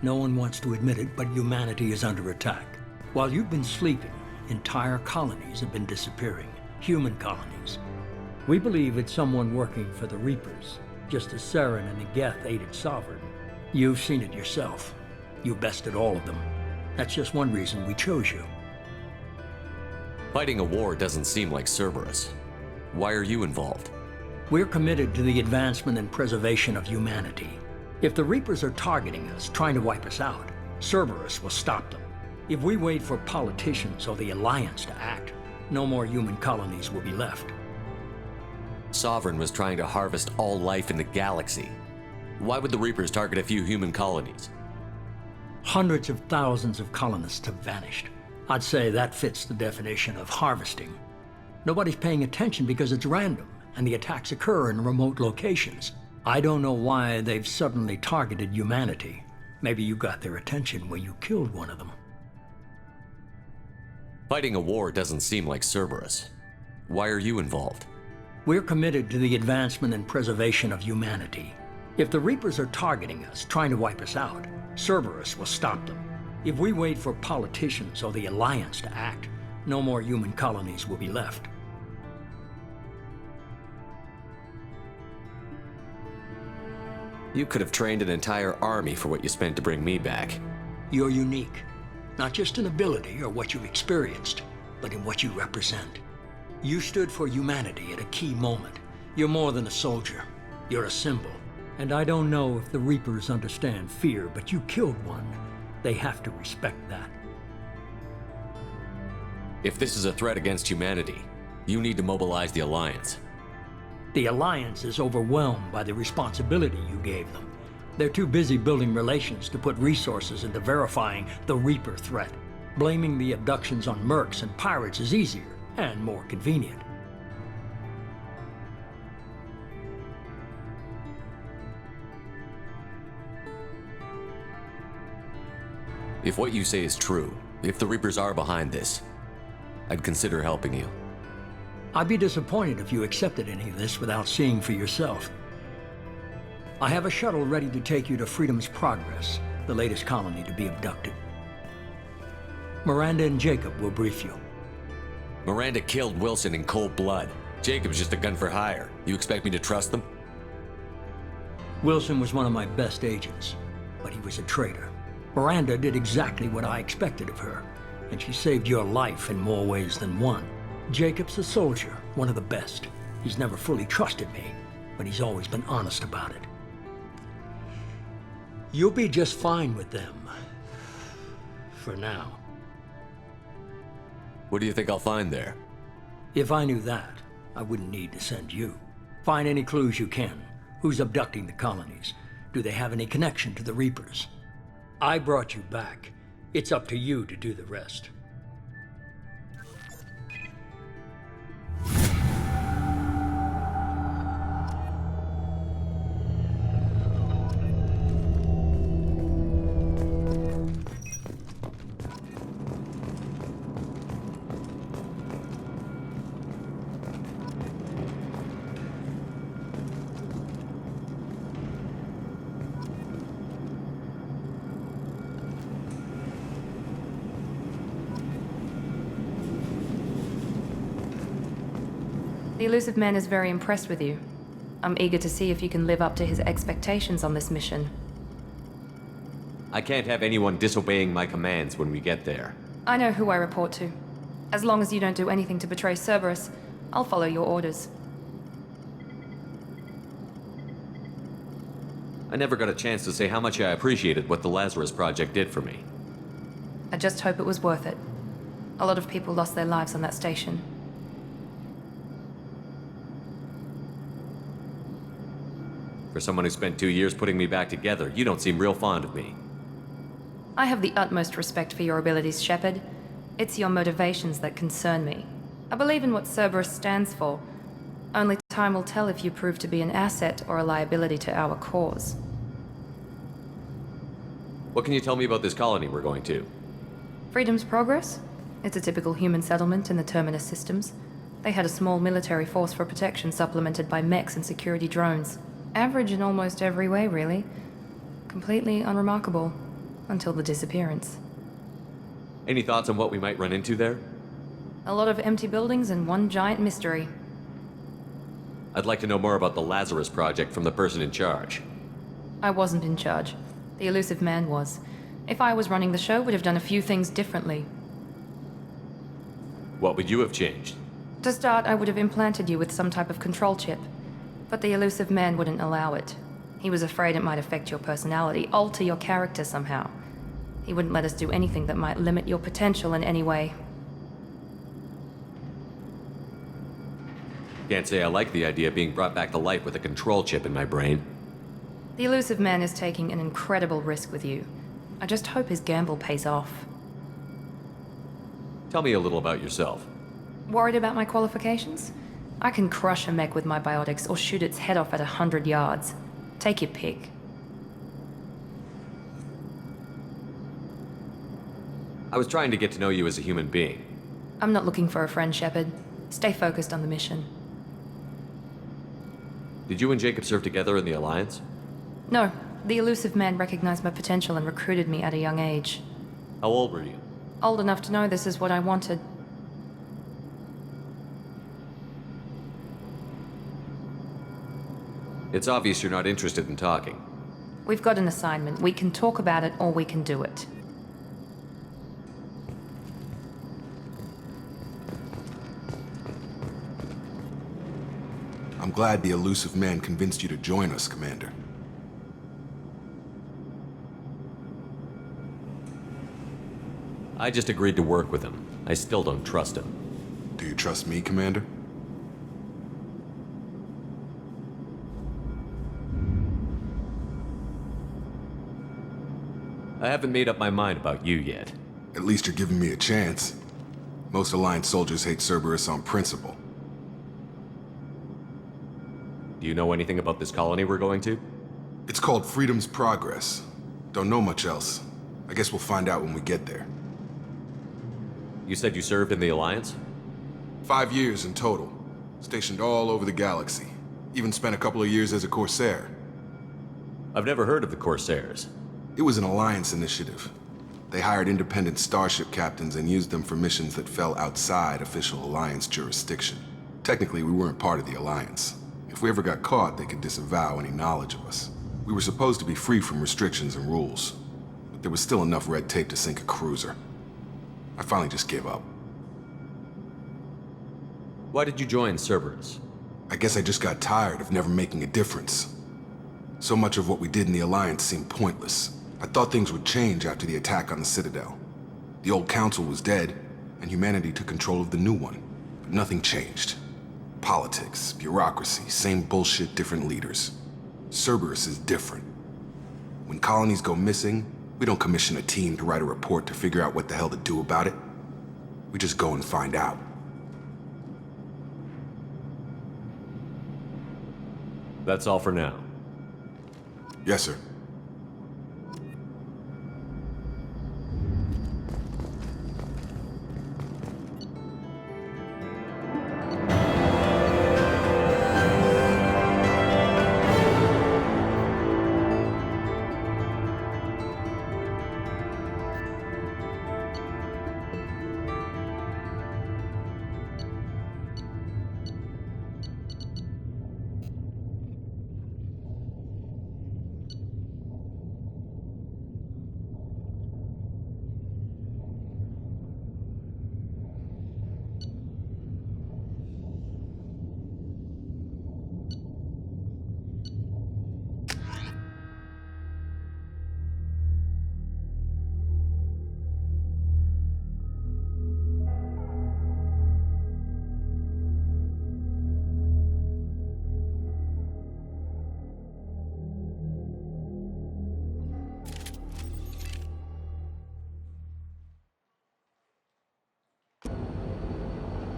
No one wants to admit it, but humanity is under attack. While you've been sleeping, entire colonies have been disappearing. Human colonies. We believe it's someone working for the Reapers, just as Saren and the Geth aided Sovereign. You've seen it yourself. You bested all of them. That's just one reason we chose you. Fighting a war doesn't seem like Cerberus. Why are you involved? We're committed to the advancement and preservation of humanity. If the Reapers are targeting us, trying to wipe us out, Cerberus will stop them. If we wait for politicians or the Alliance to act, no more human colonies will be left. Sovereign was trying to harvest all life in the galaxy. Why would the Reapers target a few human colonies? Hundreds of thousands of colonists have vanished. I'd say that fits the definition of harvesting. Nobody's paying attention because it's random, and the attacks occur in remote locations. I don't know why they've suddenly targeted humanity. Maybe you got their attention when you killed one of them. Fighting a war doesn't seem like Cerberus. Why are you involved? We're committed to the advancement and preservation of humanity. If the Reapers are targeting us, trying to wipe us out, Cerberus will stop them. If we wait for politicians or the Alliance to act, no more human colonies will be left. You could have trained an entire army for what you spent to bring me back. You're unique, not just in ability or what you've experienced, but in what you represent. You stood for humanity at a key moment. You're more than a soldier. You're a symbol. And I don't know if the Reapers understand fear, but you killed one. They have to respect that. If this is a threat against humanity, you need to mobilize the Alliance. The Alliance is overwhelmed by the responsibility you gave them. They're too busy building relations to put resources into verifying the Reaper threat. Blaming the abductions on mercs and pirates is easier and more convenient. If what you say is true, if the Reapers are behind this, I'd consider helping you. I'd be disappointed if you accepted any of this without seeing for yourself. I have a shuttle ready to take you to Freedom's Progress, the latest colony to be abducted. Miranda and Jacob will brief you. Miranda killed Wilson in cold blood. Jacob's just a gun for hire. You expect me to trust them? Wilson was one of my best agents, but he was a traitor. Miranda did exactly what I expected of her, and she saved your life in more ways than one. Jacob's a soldier, one of the best. He's never fully trusted me, but he's always been honest about it. You'll be just fine with them. For now. What do you think I'll find there? If I knew that, I wouldn't need to send you. Find any clues you can. Who's abducting the colonies? Do they have any connection to the Reapers? I brought you back. It's up to you to do the rest. The Elusive Man is very impressed with you. I'm eager to see if you can live up to his expectations on this mission. I can't have anyone disobeying my commands when we get there. I know who I report to. As long as you don't do anything to betray Cerberus, I'll follow your orders. I never got a chance to say how much I appreciated what the Lazarus Project did for me. I just hope it was worth it. A lot of people lost their lives on that station. For someone who spent 2 years putting me back together, you don't seem real fond of me. I have the utmost respect for your abilities, Shepard. It's your motivations that concern me. I believe in what Cerberus stands for. Only time will tell if you prove to be an asset or a liability to our cause. What can you tell me about this colony we're going to? Freedom's Progress? It's a typical human settlement in the Terminus systems. They had a small military force for protection supplemented by mechs and security drones. Average in almost every way, really. Completely unremarkable. Until the disappearance. Any thoughts on what we might run into there? A lot of empty buildings and one giant mystery. I'd like to know more about the Lazarus Project from the person in charge. I wasn't in charge. The elusive man was. If I was running the show, would have done a few things differently. What would you have changed? To start, I would have implanted you with some type of control chip. But the elusive man wouldn't allow it. He was afraid it might affect your personality, alter your character somehow. He wouldn't let us do anything that might limit your potential in any way. Can't say I like the idea of being brought back to life with a control chip in my brain. The elusive man is taking an incredible risk with you. I just hope his gamble pays off. Tell me a little about yourself. Worried about my qualifications? I can crush a mech with my biotics or shoot its head off at 100 yards. Take your pick. I was trying to get to know you as a human being. I'm not looking for a friend, Shepard. Stay focused on the mission. Did you and Jacob serve together in the Alliance? No. The elusive man recognized my potential and recruited me at a young age. How old were you? Old enough to know this is what I wanted. It's obvious you're not interested in talking. We've got an assignment. We can talk about it or we can do it. I'm glad the elusive man convinced you to join us, Commander. I just agreed to work with him. I still don't trust him. Do you trust me, Commander? I haven't made up my mind about you yet. At least you're giving me a chance. Most Alliance soldiers hate Cerberus on principle. Do you know anything about this colony we're going to? It's called Freedom's Progress. Don't know much else. I guess we'll find out when we get there. You said you served in the Alliance? 5 years in total. Stationed all over the galaxy. Even spent a couple of years as a Corsair. I've never heard of the Corsairs. It was an Alliance initiative. They hired independent starship captains and used them for missions that fell outside official Alliance jurisdiction. Technically, we weren't part of the Alliance. If we ever got caught, they could disavow any knowledge of us. We were supposed to be free from restrictions and rules, but there was still enough red tape to sink a cruiser. I finally just gave up. Why did you join Cerberus? I guess I just got tired of never making a difference. So much of what we did in the Alliance seemed pointless. I thought things would change after the attack on the Citadel. The old council was dead, and humanity took control of the new one. But nothing changed. Politics, bureaucracy, same bullshit, different leaders. Cerberus is different. When colonies go missing, we don't commission a team to write a report to figure out what the hell to do about it. We just go and find out. That's all for now. Yes, sir.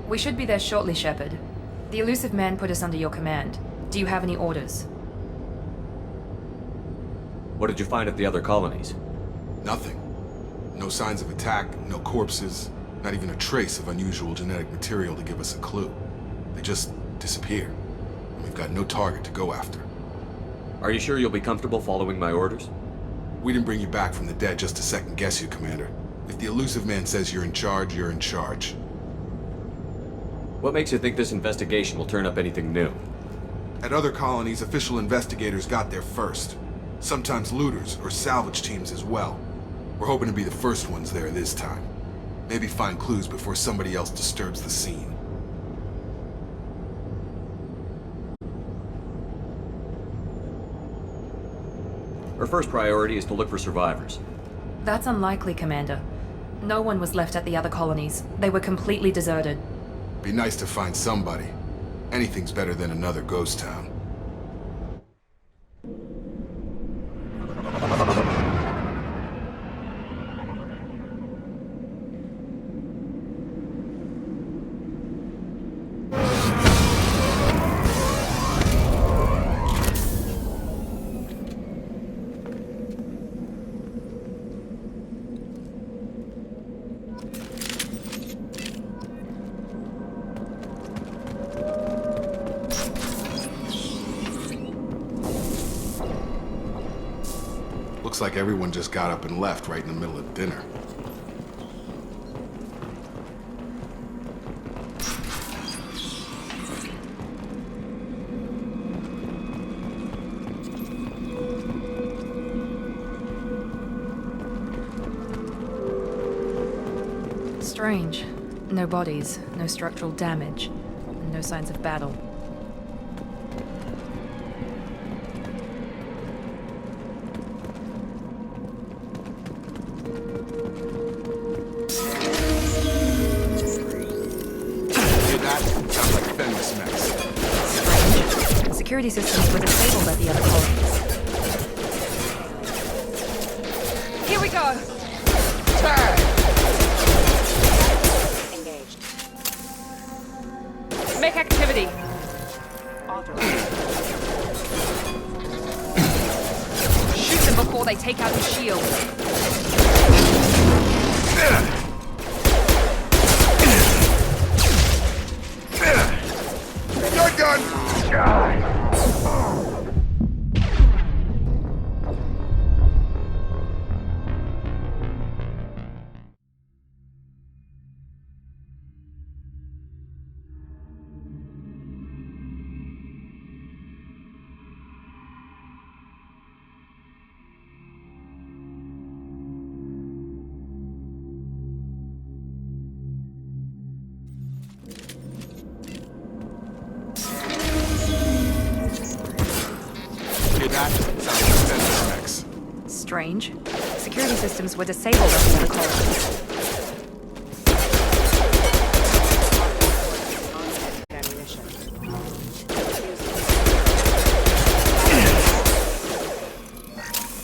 We should be there shortly, Shepard. The elusive man put us under your command. Do you have any orders? What did you find at the other colonies? Nothing. No signs of attack, no corpses, not even a trace of unusual genetic material to give us a clue. They just disappear, and we've got no target to go after. Are you sure you'll be comfortable following my orders? We didn't bring you back from the dead just to second guess you, Commander. If the Illusive Man says you're in charge, you're in charge. What makes you think this investigation will turn up anything new? At other colonies, official investigators got there first. Sometimes looters or salvage teams as well. We're hoping to be the first ones there this time. Maybe find clues before somebody else disturbs the scene. Our first priority is to look for survivors. That's unlikely, Commander. No one was left at the other colonies. They were completely deserted. Be nice to find somebody. Anything's better than another ghost town. Looks like everyone just got up and left right in the middle of dinner. Strange. No bodies, no structural damage, and no signs of battle. Security systems were disabled at the other colonies. Here we go! Engaged. Make activity! Shoot them before they take out the shield. Strange. Security systems were disabled at the other colonies.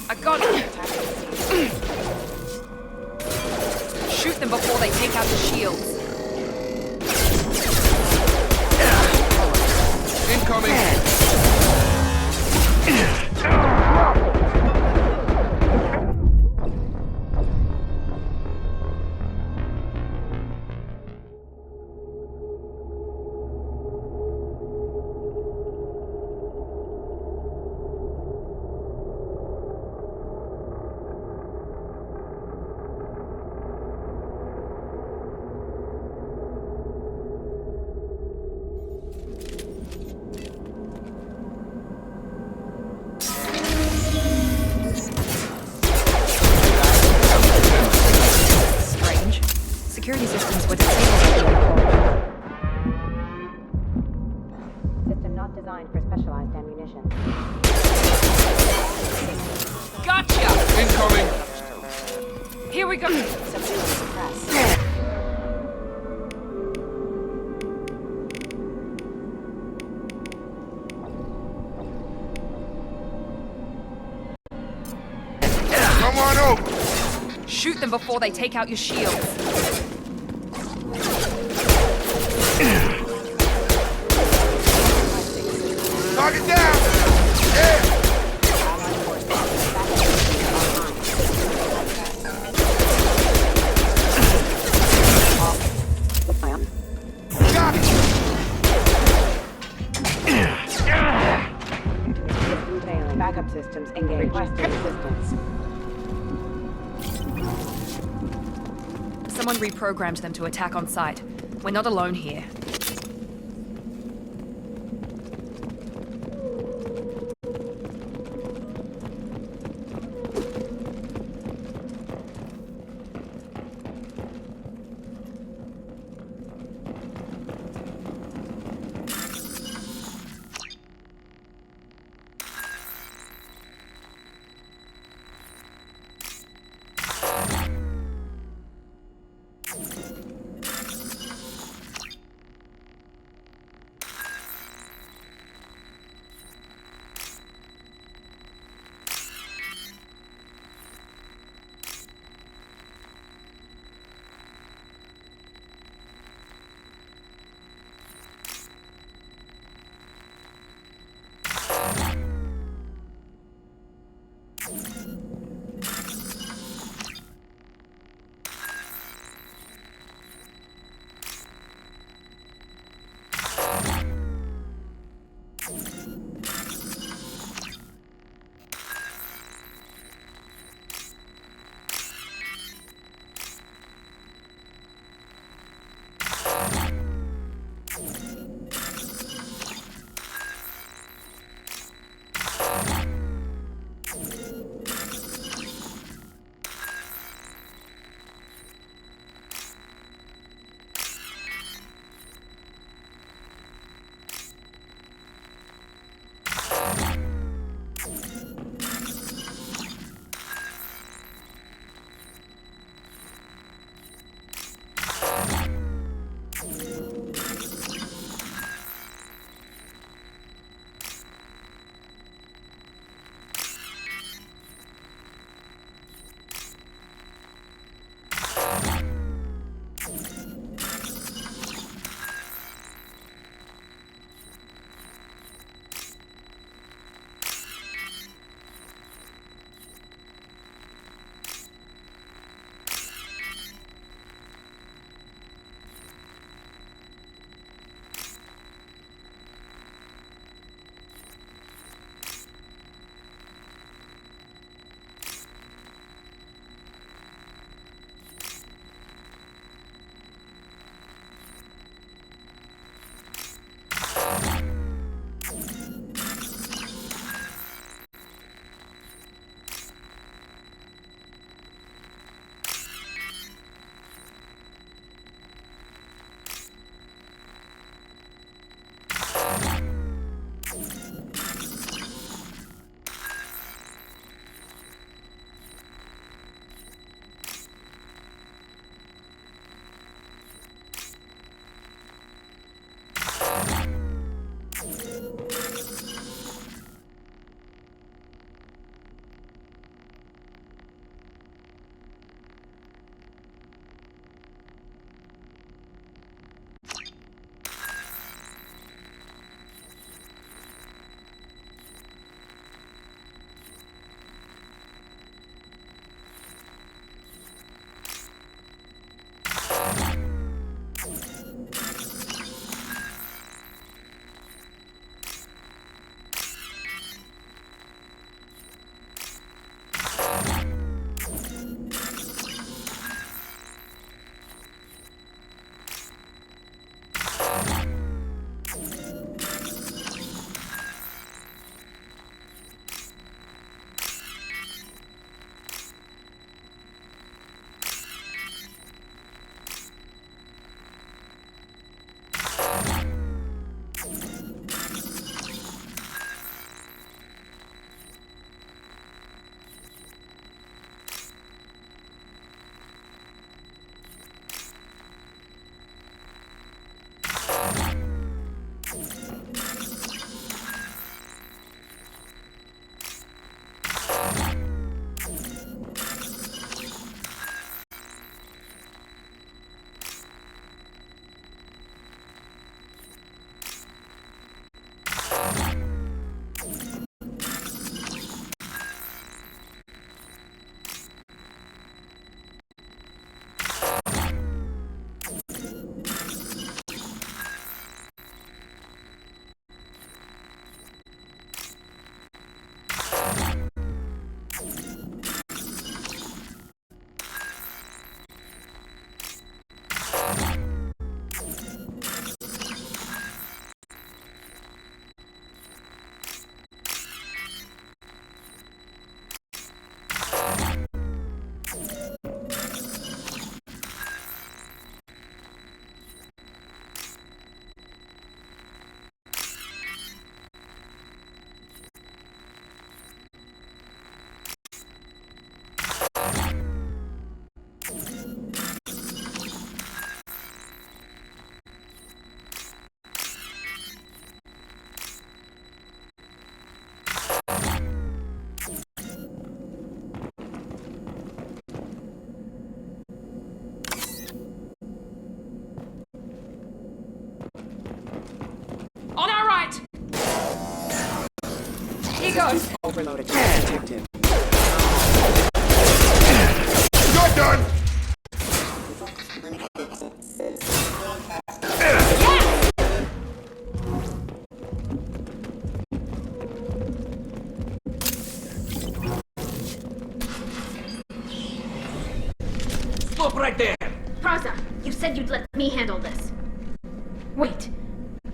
I got it! Shoot them before they take out the shields. Incoming! Security systems were disabled. System not designed for specialized ammunition. Gotcha! Incoming! Here we go! Subdue and suppress. Come on over! Shoot them before they take out your shields. Target down! Yeah! Got it! Backup systems engaged. Requesting assistance. Someone reprogrammed them to attack on sight. We're not alone here. Stop right there! Praza, you said you'd let me handle this. Wait,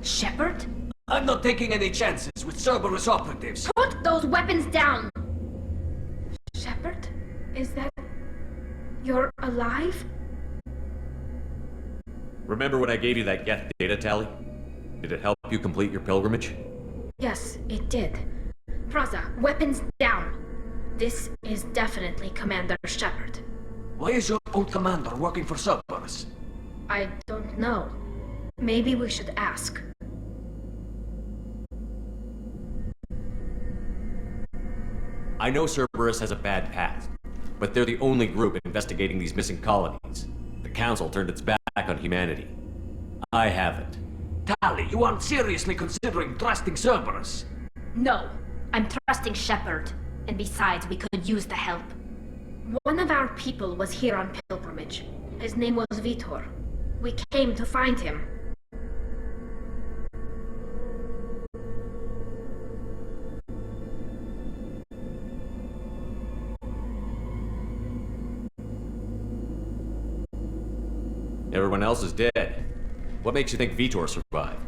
Shepard? I'm not taking any chances with Cerberus operatives. Put those weapons down! Shepard? Is that... You're alive? Remember when I gave you that Geth data tally? Did it help you complete your pilgrimage? Yes, it did. Praza, weapons down. This is definitely Commander Shepard. Why is your old commander working for Cerberus? I don't know. Maybe we should ask. I know Cerberus has a bad past, but they're the only group investigating these missing colonies. The Council turned its back on humanity. I haven't. Tali, you aren't seriously considering trusting Cerberus? No, I'm trusting Shepard. And besides, we could use the help. One of our people was here on pilgrimage. His name was Vitor. We came to find him. Everyone else is dead. What makes you think Vitor survived?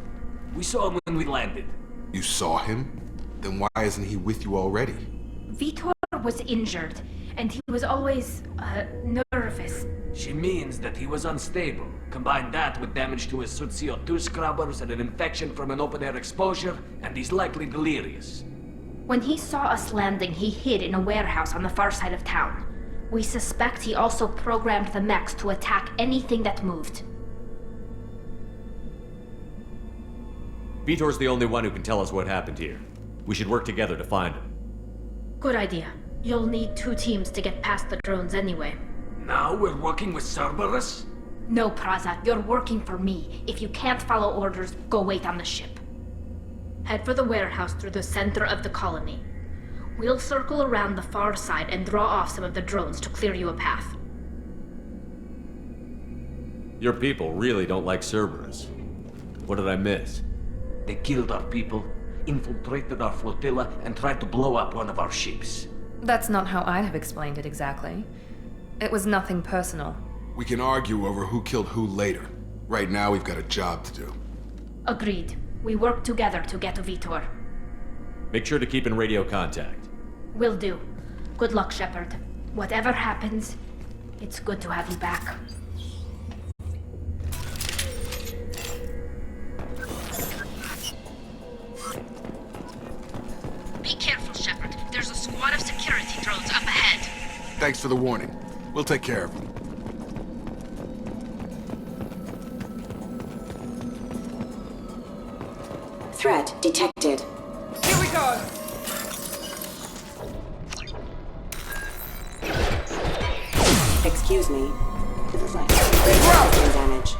We saw him when we landed. You saw him? Then why isn't he with you already? Vitor was injured, and he was always, nervous. She means that he was unstable. Combine that with damage to his suit CO2 scrubbers and an infection from an open-air exposure, and he's likely delirious. When he saw us landing, he hid in a warehouse on the far side of town. We suspect he also programmed the mechs to attack anything that moved. Vitor's the only one who can tell us what happened here. We should work together to find him. Good idea. You'll need 2 teams to get past the drones anyway. Now we're working with Cerberus? No, Praza, you're working for me. If you can't follow orders, go wait on the ship. Head for the warehouse through the center of the colony. We'll circle around the far side and draw off some of the drones to clear you a path. Your people really don't like Cerberus. What did I miss? They killed our people, infiltrated our flotilla, and tried to blow up one of our ships. That's not how I'd have explained it exactly. It was nothing personal. We can argue over who killed who later. Right now, we've got a job to do. Agreed. We work together to get to Vitor. Make sure to keep in radio contact. Will do. Good luck, Shepard. Whatever happens, it's good to have you back. Be careful, Shepard. There's a squad of security drones up ahead. Thanks for the warning. We'll take care of them. Threat detected. Here we go! Excuse me. Brain damage.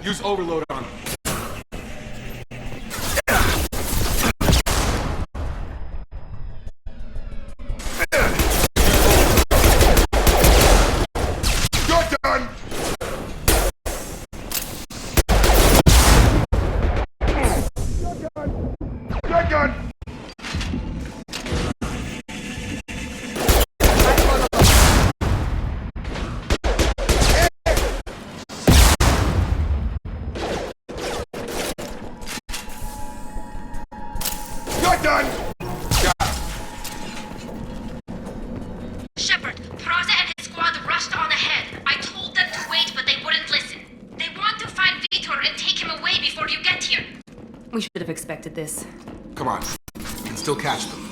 Use overload on him. You're done! Shepard, Praza and his squad rushed on ahead. I told them to wait, but they wouldn't listen. They want to find Vitor and take him away before you get here. We should have expected this. Come on. You can still catch them.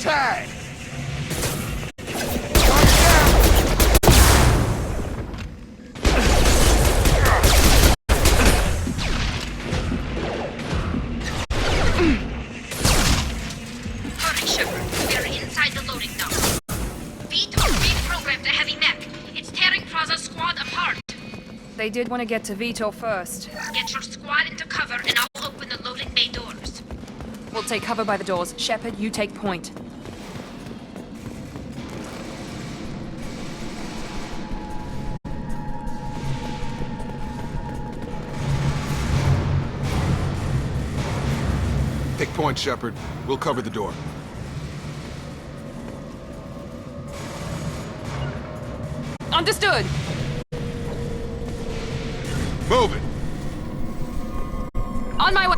Tag! Hurry, Shepard. We're inside the loading dock. Vitor reprogrammed the heavy mech. It's tearing Praza's squad apart. They did want to get to Vitor first. Get your squad into cover and I'll open the loading bay doors. We'll take cover by the doors. Shepard, you take point. Take point, Shepard. We'll cover the door. Understood! Move it! On my way!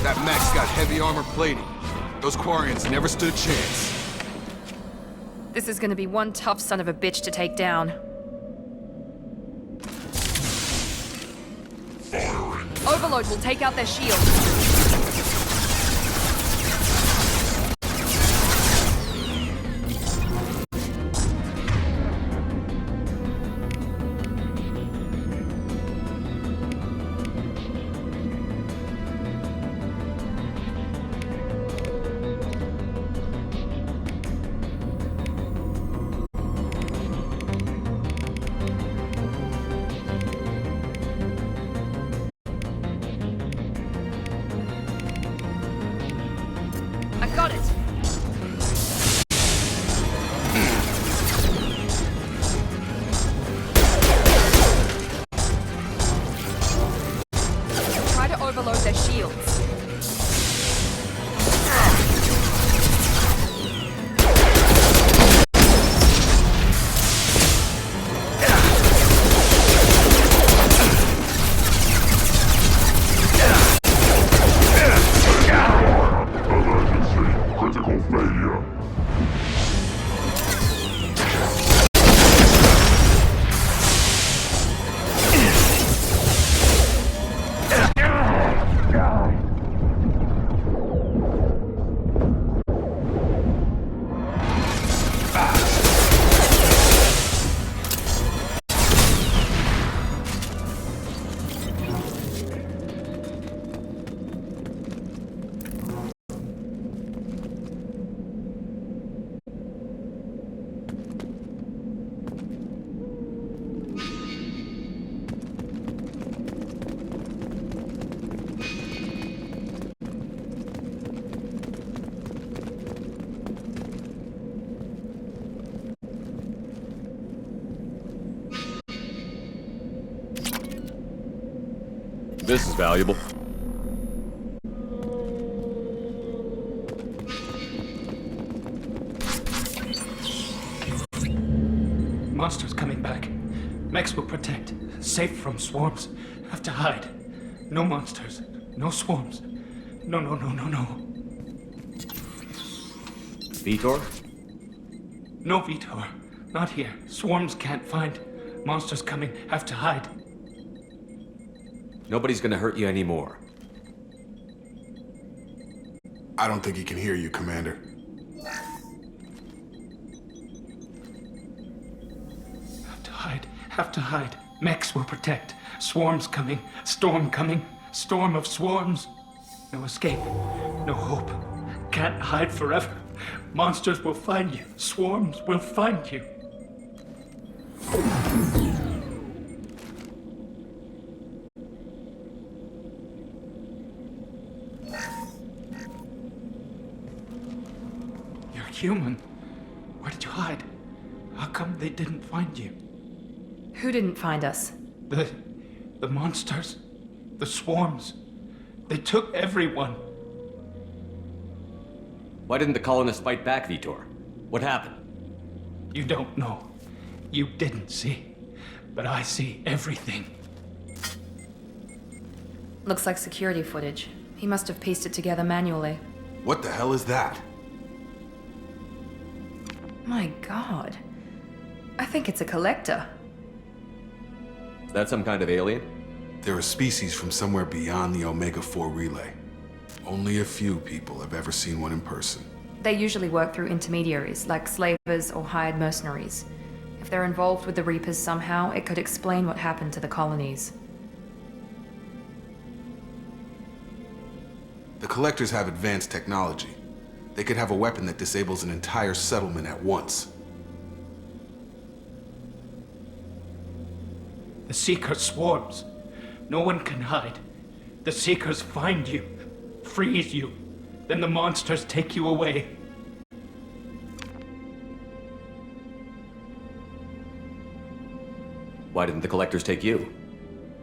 That mech's got heavy armor plating. Those Quarians never stood a chance. This is gonna be one tough son of a bitch to take down. Overload will take out their shields. Got it! Try to overload their shields. This is valuable. Monsters coming back. Mechs will protect. Safe from swarms. Have to hide. No monsters. No swarms. No. Vitor? No Vitor. Not here. Swarms can't find. Monsters coming. Have to hide. Nobody's gonna hurt you anymore. I don't think he can hear you, Commander. Have to hide. Have to hide. Mechs will protect. Swarms coming. Storm coming. Storm of swarms. No escape. No hope. Can't hide forever. Monsters will find you. Swarms will find you. You're human. Where did you hide? How come they didn't find you? Who didn't find us? The monsters. The swarms. They took everyone. Why didn't the colonists fight back, Vitor? What happened? You don't know. You didn't see. But I see everything. Looks like security footage. He must have pieced it together manually. What the hell is that? My god. I think it's a collector. Is that some kind of alien? They're a species from somewhere beyond the Omega-4 relay. Only a few people have ever seen one in person. They usually work through intermediaries, like slavers or hired mercenaries. If they're involved with the Reapers somehow, it could explain what happened to the colonies. The Collectors have advanced technology. They could have a weapon that disables an entire settlement at once. The Seeker swarms. No one can hide. The Seekers find you, freeze you, then the monsters take you away. Why didn't the Collectors take you?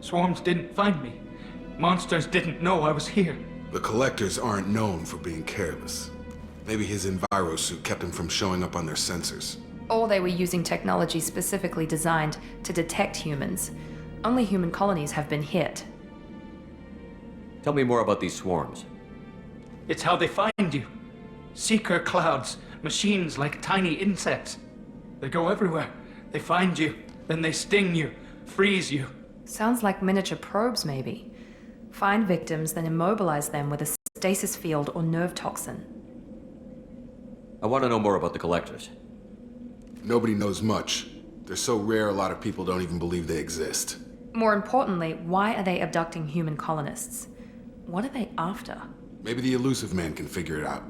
Swarms didn't find me. Monsters didn't know I was here. The Collectors aren't known for being careless. Maybe his envirosuit kept him from showing up on their sensors. Or they were using technology specifically designed to detect humans. Only human colonies have been hit. Tell me more about these swarms. It's how they find you. Seeker clouds, machines like tiny insects. They go everywhere. They find you, then they sting you, freeze you. Sounds like miniature probes, maybe. Find victims, then immobilize them with a stasis field or nerve toxin. I want to know more about the Collectors. Nobody knows much. They're so rare a lot of people don't even believe they exist. More importantly, why are they abducting human colonists? What are they after? Maybe the Elusive Man can figure it out.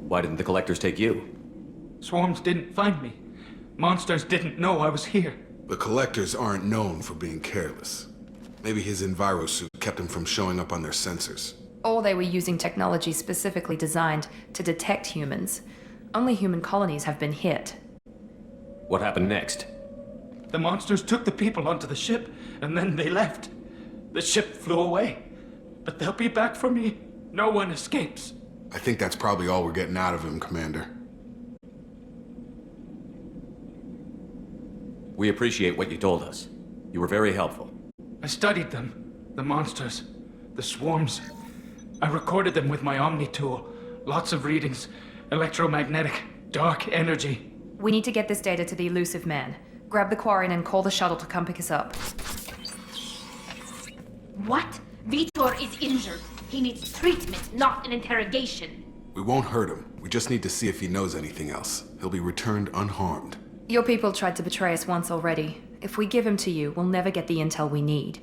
Why didn't the Collectors take you? Swarms didn't find me. Monsters didn't know I was here. The Collectors aren't known for being careless. Maybe his envirosuit kept him from showing up on their sensors. Or they were using technology specifically designed to detect humans. Only human colonies have been hit. What happened next? The monsters took the people onto the ship, and then they left. The ship flew away. But they'll be back for me. No one escapes. I think that's probably all we're getting out of him, Commander. We appreciate what you told us. You were very helpful. I studied them. The monsters. The swarms. I recorded them with my Omni tool. Lots of readings. Electromagnetic. Dark energy. We need to get this data to the Elusive Man. Grab the Quarian and call the shuttle to come pick us up. What? Vitor is injured. He needs treatment, not an interrogation. We won't hurt him. We just need to see if he knows anything else. He'll be returned unharmed. Your people tried to betray us once already. If we give him to you, we'll never get the intel we need.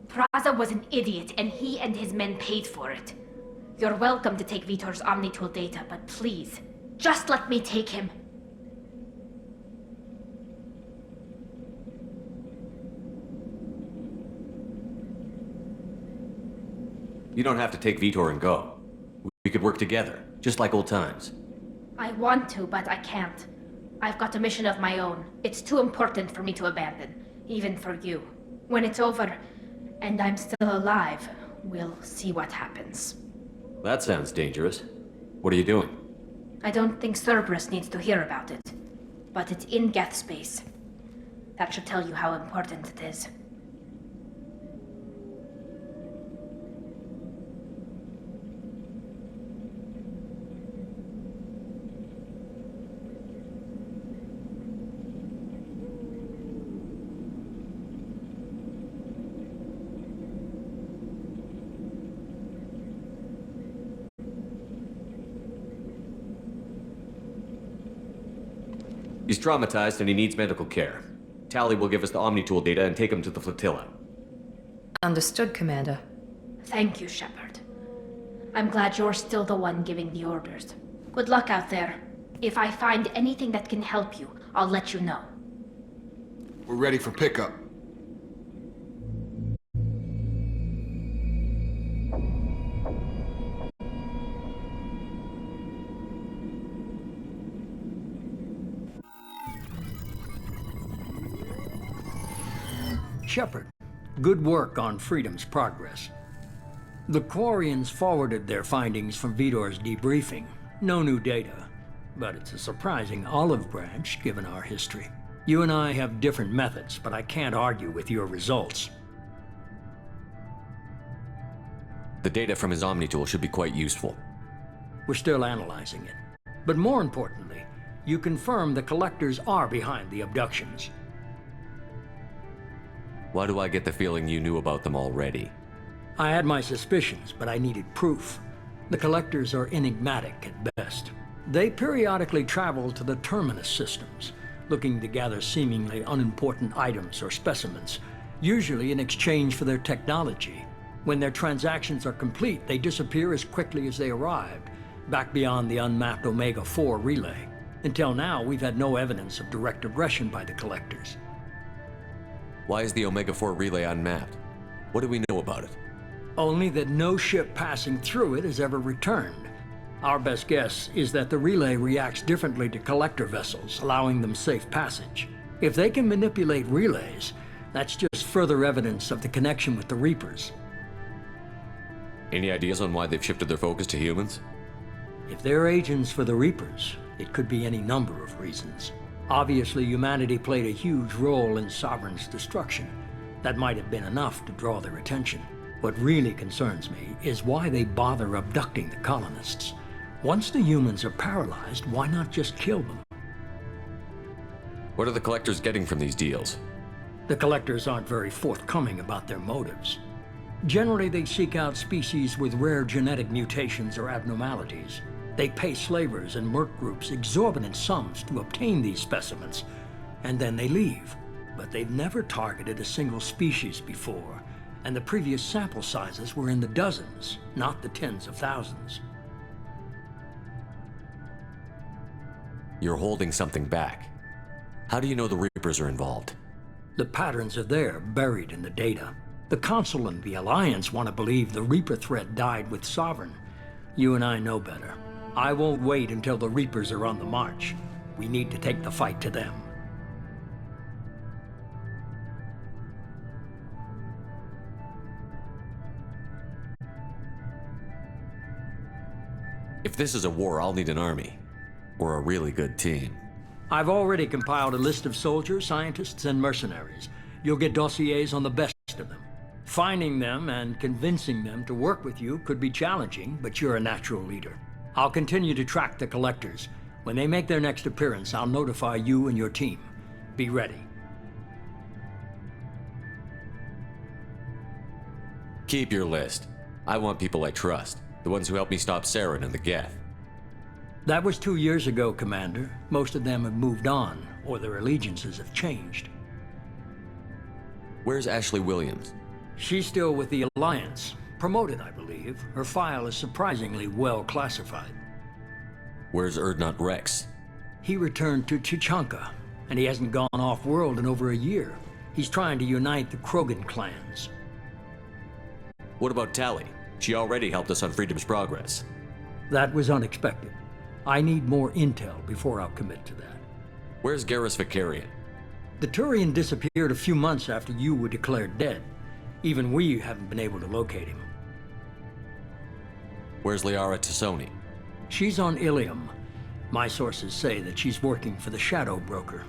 Praza was an idiot, and he and his men paid for it. You're welcome to take Vitor's Omnitool data, but please, just let me take him. You don't have to take Vitor and go. We could work together, just like old times. I want to, but I can't. I've got a mission of my own. It's too important for me to abandon, even for you. When it's over, and I'm still alive, we'll see what happens. That sounds dangerous. What are you doing? I don't think Cerberus needs to hear about it, but it's in Geth space. That should tell you how important it is. He's traumatized and he needs medical care. Tali will give us the Omnitool data and take him to the flotilla. Understood, Commander. Thank you, Shepard. I'm glad you're still the one giving the orders. Good luck out there. If I find anything that can help you, I'll let you know. We're ready for pickup. Shepard, good work on Freedom's progress. The Quarians forwarded their findings from Vidor's debriefing. No new data, but it's a surprising olive branch given our history. You and I have different methods, but I can't argue with your results. The data from his Omnitool should be quite useful. We're still analyzing it. But more importantly, you confirm the Collectors are behind the abductions. Why do I get the feeling you knew about them already? I had my suspicions, but I needed proof. The Collectors are enigmatic at best. They periodically travel to the Terminus systems, looking to gather seemingly unimportant items or specimens, usually in exchange for their technology. When their transactions are complete, they disappear as quickly as they arrived, back beyond the unmapped Omega-4 relay. Until now, we've had no evidence of direct aggression by the Collectors. Why is the Omega-4 relay unmapped? What do we know about it? Only that no ship passing through it has ever returned. Our best guess is that the relay reacts differently to Collector vessels, allowing them safe passage. If they can manipulate relays, that's just further evidence of the connection with the Reapers. Any ideas on why they've shifted their focus to humans? If they're agents for the Reapers, it could be any number of reasons. Obviously, humanity played a huge role in Sovereign's destruction. That might have been enough to draw their attention. What really concerns me is why they bother abducting the colonists. Once the humans are paralyzed, why not just kill them? What are the Collectors getting from these deals? The Collectors aren't very forthcoming about their motives. Generally, they seek out species with rare genetic mutations or abnormalities. They pay slavers and merc groups exorbitant sums to obtain these specimens, and then they leave. But they've never targeted a single species before, and the previous sample sizes were in the dozens, not the tens of thousands. You're holding something back. How do you know the Reapers are involved? The patterns are there, buried in the data. The Council and the Alliance want to believe the Reaper threat died with Sovereign. You and I know better. I won't wait until the Reapers are on the march. We need to take the fight to them. If this is a war, I'll need an army. Or a really good team. I've already compiled a list of soldiers, scientists, and mercenaries. You'll get dossiers on the best of them. Finding them and convincing them to work with you could be challenging, but you're a natural leader. I'll continue to track the Collectors. When they make their next appearance, I'll notify you and your team. Be ready. Keep your list. I want people I trust. The ones who helped me stop Saren and the Geth. That was 2 years ago, Commander. Most of them have moved on, or their allegiances have changed. Where's Ashley Williams? She's still with the Alliance. Promoted, I believe. Her file is surprisingly well classified. Where's Urdnot Rex? He returned to Chichanka, and he hasn't gone off-world in over a year. He's trying to unite the Krogan clans. What about Tali? She already helped us on Freedom's progress. That was unexpected. I need more intel before I'll commit to that. Where's Garrus Vakarian? The Turian disappeared a few months after you were declared dead. Even we haven't been able to locate him. Where's Liara Tassoni? She's on Ilium. My sources say that she's working for the Shadow Broker.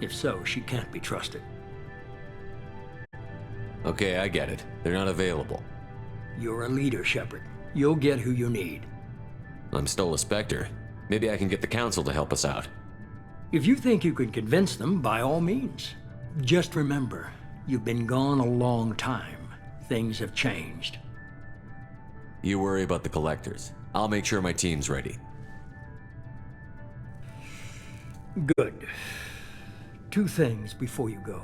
If so, she can't be trusted. Okay, I get it. They're not available. You're a leader, Shepard. You'll get who you need. I'm still a Spectre. Maybe I can get the Council to help us out. If you think you can convince them, by all means. Just remember, you've been gone a long time. Things have changed. You worry about the Collectors. I'll make sure my team's ready. Good. 2 things before you go.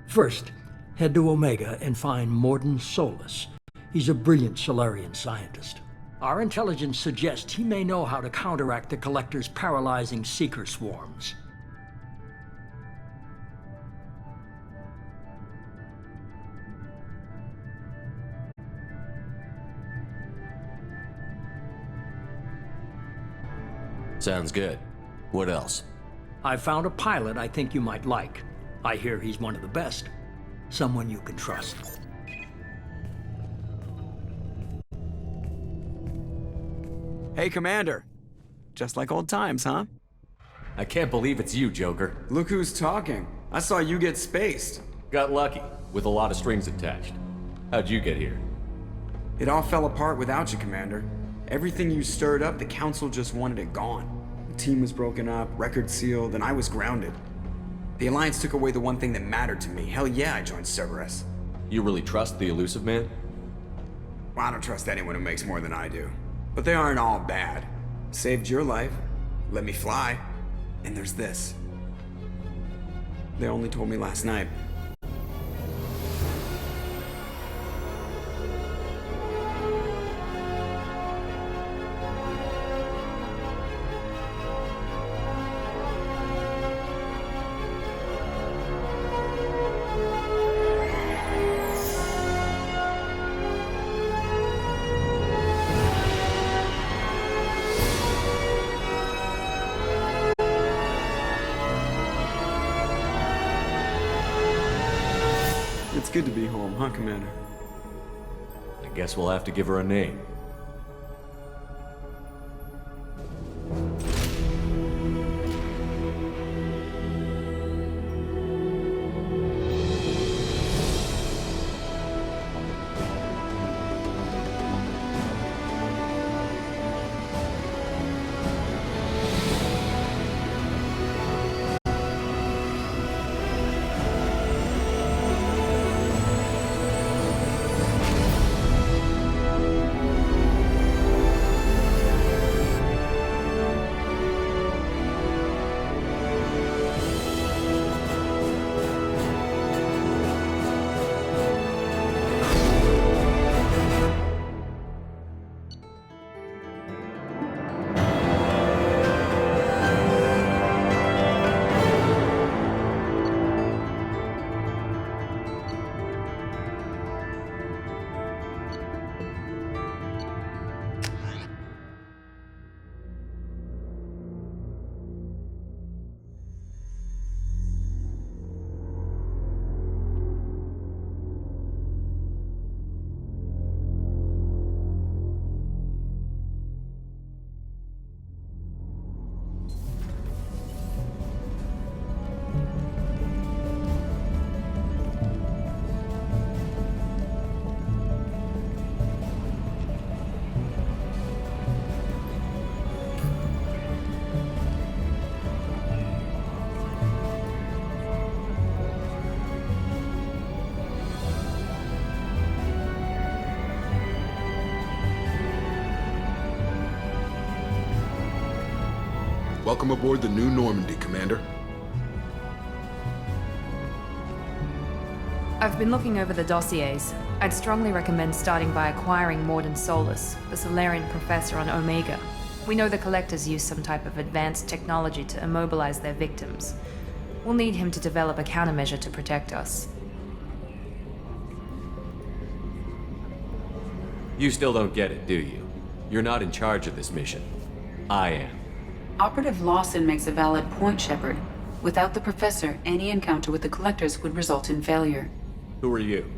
First, head to Omega and find Mordin Solus. He's a brilliant Solarian scientist. Our intelligence suggests he may know how to counteract the Collector's paralyzing Seeker swarms. Sounds good. What else? I found a pilot I think you might like. I hear he's one of the best. Someone you can trust. Hey, Commander. Just like old times, huh? I can't believe it's you, Joker. Look who's talking. I saw you get spaced. Got lucky, with a lot of strings attached. How'd you get here? It all fell apart without you, Commander. Everything you stirred up, the Council just wanted it gone. The team was broken up, record sealed, and I was grounded. The Alliance took away the one thing that mattered to me. Hell yeah, I joined Cerberus. You really trust the Illusive Man? Well, I don't trust anyone who makes more than I do. But they aren't all bad. Saved your life, let me fly, and there's this. They only told me last night. It's good to be home, huh, Commander? I guess we'll have to give her a name. Welcome aboard the New Normandy, Commander. I've been looking over the dossiers. I'd strongly recommend starting by acquiring Mordin Solus, the Solarian professor on Omega. We know the Collectors use some type of advanced technology to immobilize their victims. We'll need him to develop a countermeasure to protect us. You still don't get it, do you? You're not in charge of this mission. I am. Operative Lawson makes a valid point, Shepard. Without the Professor, any encounter with the Collectors would result in failure. Who are you?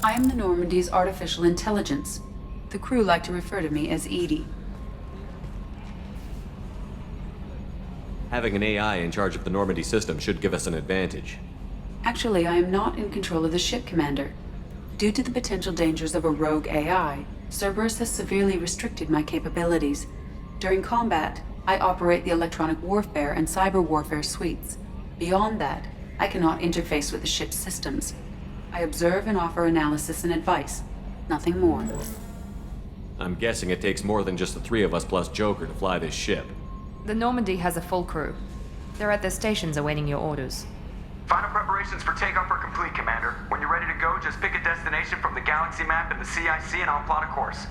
I am the Normandy's artificial intelligence. The crew like to refer to me as EDI. Having an AI in charge of the Normandy system should give us an advantage. Actually, I am not in control of the ship, Commander. Due to the potential dangers of a rogue AI, Cerberus has severely restricted my capabilities. During combat, I operate the electronic warfare and cyber warfare suites. Beyond that, I cannot interface with the ship's systems. I observe and offer analysis and advice. Nothing more. I'm guessing it takes more than just the three of us plus Joker to fly this ship. The Normandy has a full crew. They're at their stations awaiting your orders. Final preparations for takeoff are complete, Commander. When you're ready to go, just pick a destination from the galaxy map and the CIC and I'll plot a course.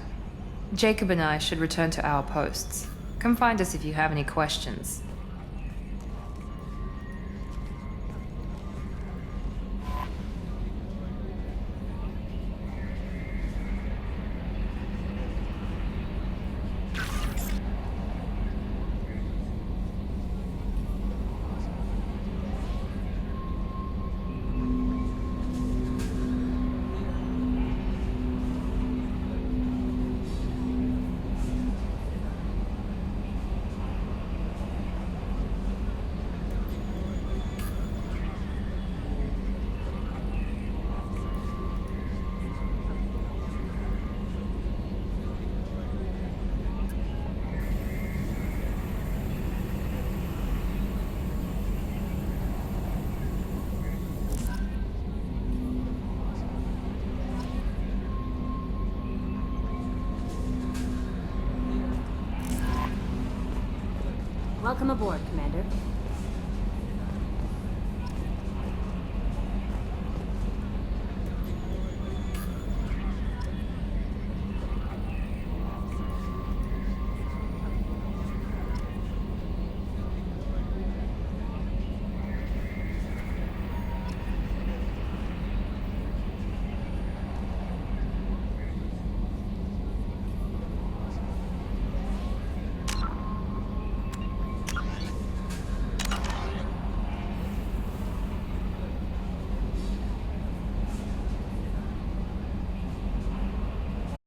Jacob and I should return to our posts. Come find us if you have any questions. Welcome aboard, Commander.